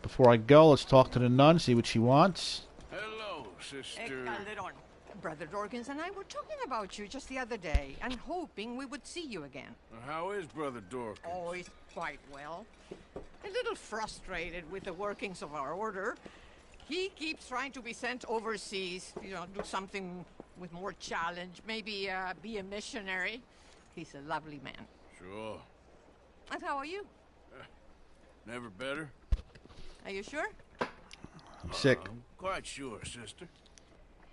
Before I go, let's talk to the nun, see what she wants. Hello, sister. Calderon. Brother Dorkins and I were talking about you just the other day and hoping we would see you again. How is Brother Dorkins? Oh, he's quite well. A little frustrated with the workings of our order. He keeps trying to be sent overseas, do something with more challenge, maybe be a missionary. He's a lovely man. Sure. And how are you? Never better? Are you sure? I'm sick. I'm quite sure, sister.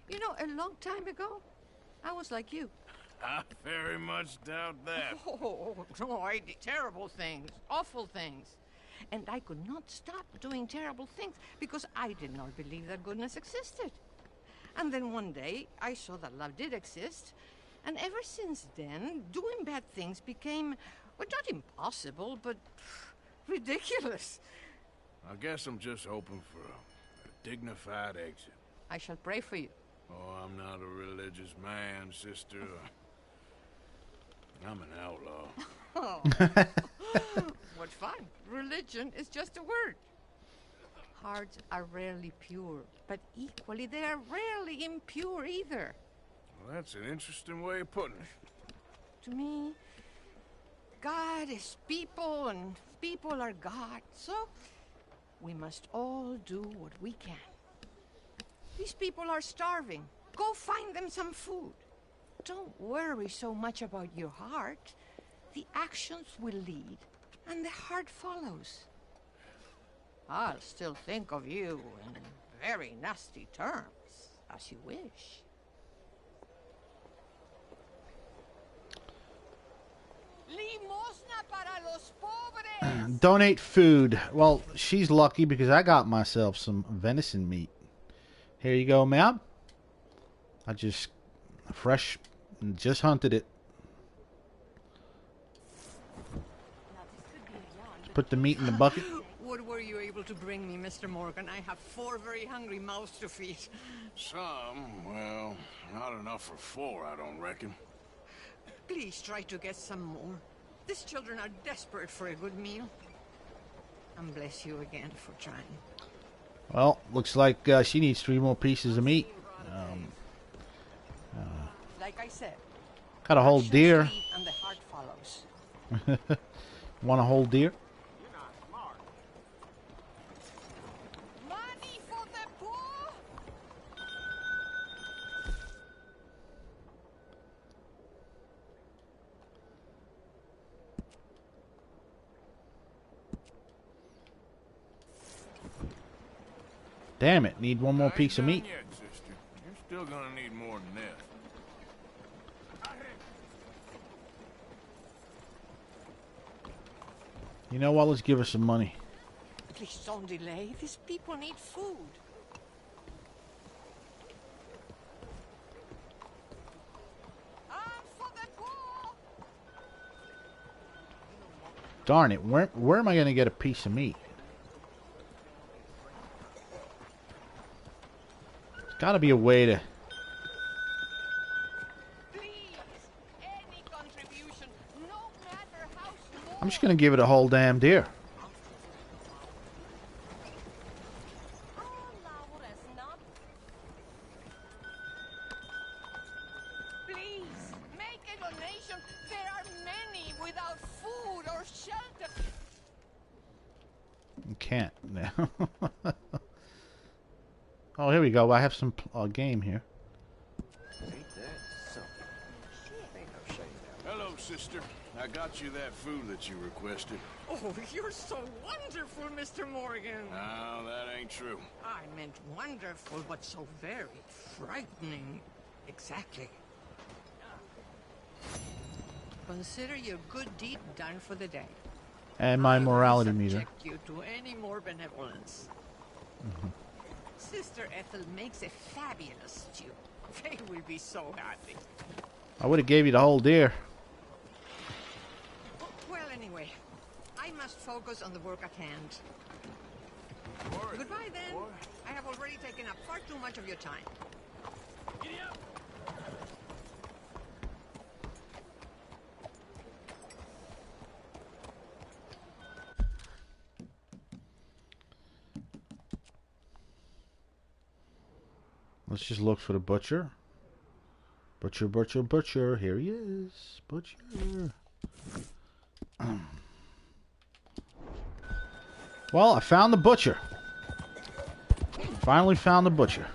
You know, a long time ago, I was like you. I very much doubt that. Oh, no, I did terrible things, awful things. And I could not stop doing terrible things because I did not believe that goodness existed. And then one day, I saw that love did exist. And ever since then, doing bad things became, well, not impossible, but ridiculous. I guess I'm just hoping for a dignified exit. I shall pray for you. Oh, I'm not a religious man, sister. I'm an outlaw. Oh. What fun. Religion is just a word. Hearts are rarely pure, but equally they are rarely impure either. Well, that's an interesting way of putting it. To me, God is people and people are God. So we must all do what we can. These people are starving. Go find them some food. Don't worry so much about your heart. The actions will lead, and the heart follows. I'll still think of you in very nasty terms, as you wish. Limosna para los pobres. Donate food. Well, she's lucky because I got myself some venison meat. Here you go, ma'am. I just just hunted it. Put the meat in the bucket. What were you able to bring me, Mr. Morgan? I have 4 very hungry mouths to feed. Some, well, not enough for 4, I don't reckon. Please try to get some more. These children are desperate for a good meal. And bless you again for trying. Well, looks like she needs 3 more pieces of meat. Like I said, Got a whole deer. and the heart follows. Want a whole deer? Money for the poor. Damn it, need 1 more piece of meat. Yet, sister. You're still gonna need more than this. You know what? Let's give her some money. Please don't delay. These people need food. For the poor. Darn it, where am I going to get a piece of meat? There's got to be a way to... I'm just going to give it a whole damn deer. Please, make a donation. There are many without food or shelter. You can't now. Oh, here we go. I have some game here. Hello, sister. I got you that food that you requested. Oh, you're so wonderful, Mr. Morgan. No, that ain't true. I meant wonderful, but so very frightening. Exactly. Consider your good deed done for the day. And my morality I won't meter. subject you to any more benevolence. Sister Ethel makes a fabulous stew. They will be so happy. I would have gave you the whole deer. Well, anyway, I must focus on the work at hand. Goodbye, then. Boy. I have already taken up far too much of your time. Giddy up! Let's just look for the butcher. Butcher, butcher, butcher. Here he is. Butcher. Well, I found the butcher. Finally found the butcher.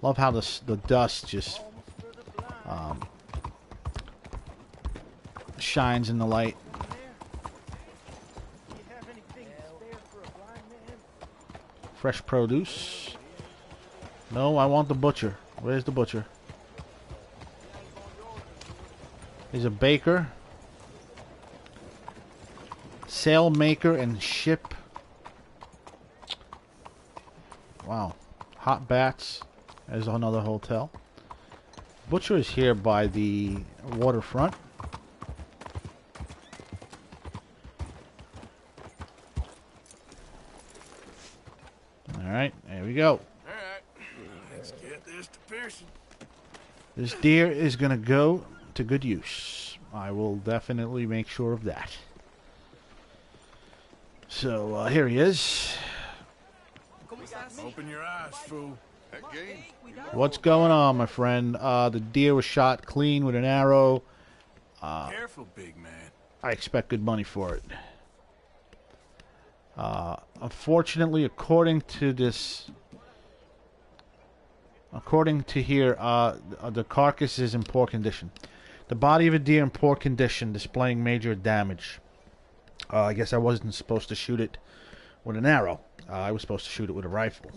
Love how the dust just shines in the light. Fresh produce. No, I want the butcher. Where's the butcher? He's a baker. Sail maker and ship. Wow. Hot bats. There's another hotel. Butcher is here by the waterfront. Alright, there we go. Alright, let's get this to Pearson. This deer is going to go to good use. I will definitely make sure of that. So, here he is. Open your eyes, fool. What's going on, my friend? The deer was shot clean with an arrow. Careful, big man. I expect good money for it. Unfortunately, according to here, the carcass is in poor condition. The body of a deer in poor condition, displaying major damage. I guess I wasn't supposed to shoot it with an arrow. I was supposed to shoot it with a rifle.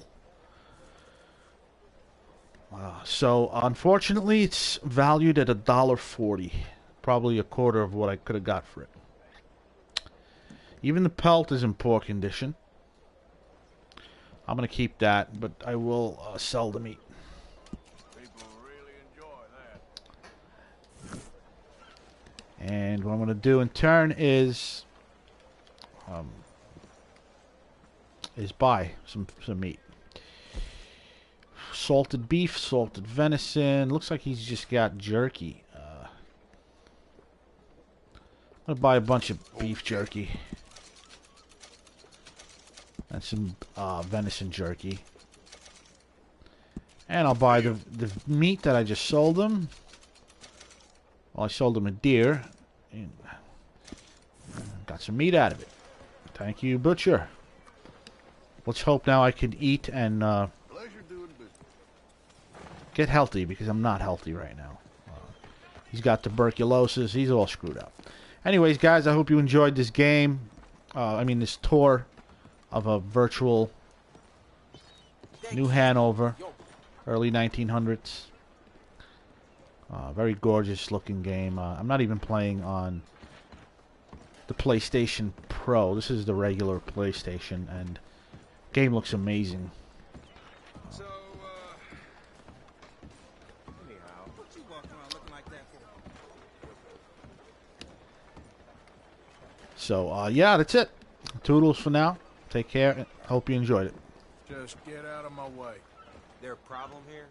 So, unfortunately, it's valued at $1.40. Probably a quarter of what I could have got for it. Even the pelt is in poor condition. I'm going to keep that, but I will sell the meat. People really enjoy that. And what I'm going to do in turn is buy some meat. Salted beef, salted venison. Looks like he's just got jerky. I'm going to buy a bunch of beef jerky. And some venison jerky. And I'll buy the meat that I just sold him. Well, I sold him a deer. And got some meat out of it. Thank you, butcher. Let's hope now I can eat and get healthy, because I'm not healthy right now. He's got tuberculosis. He's all screwed up. Anyways, guys, I hope you enjoyed this game. This tour of a virtual New Hanover, early 1900s. Very gorgeous looking game. I'm not even playing on the PlayStation Pro. This is the regular PlayStation, and game looks amazing. So, anyhow, what you walking around looking like that for? So, yeah, that's it. Toodles for now. Take care. Hope you enjoyed it. Just get out of my way. There a problem here?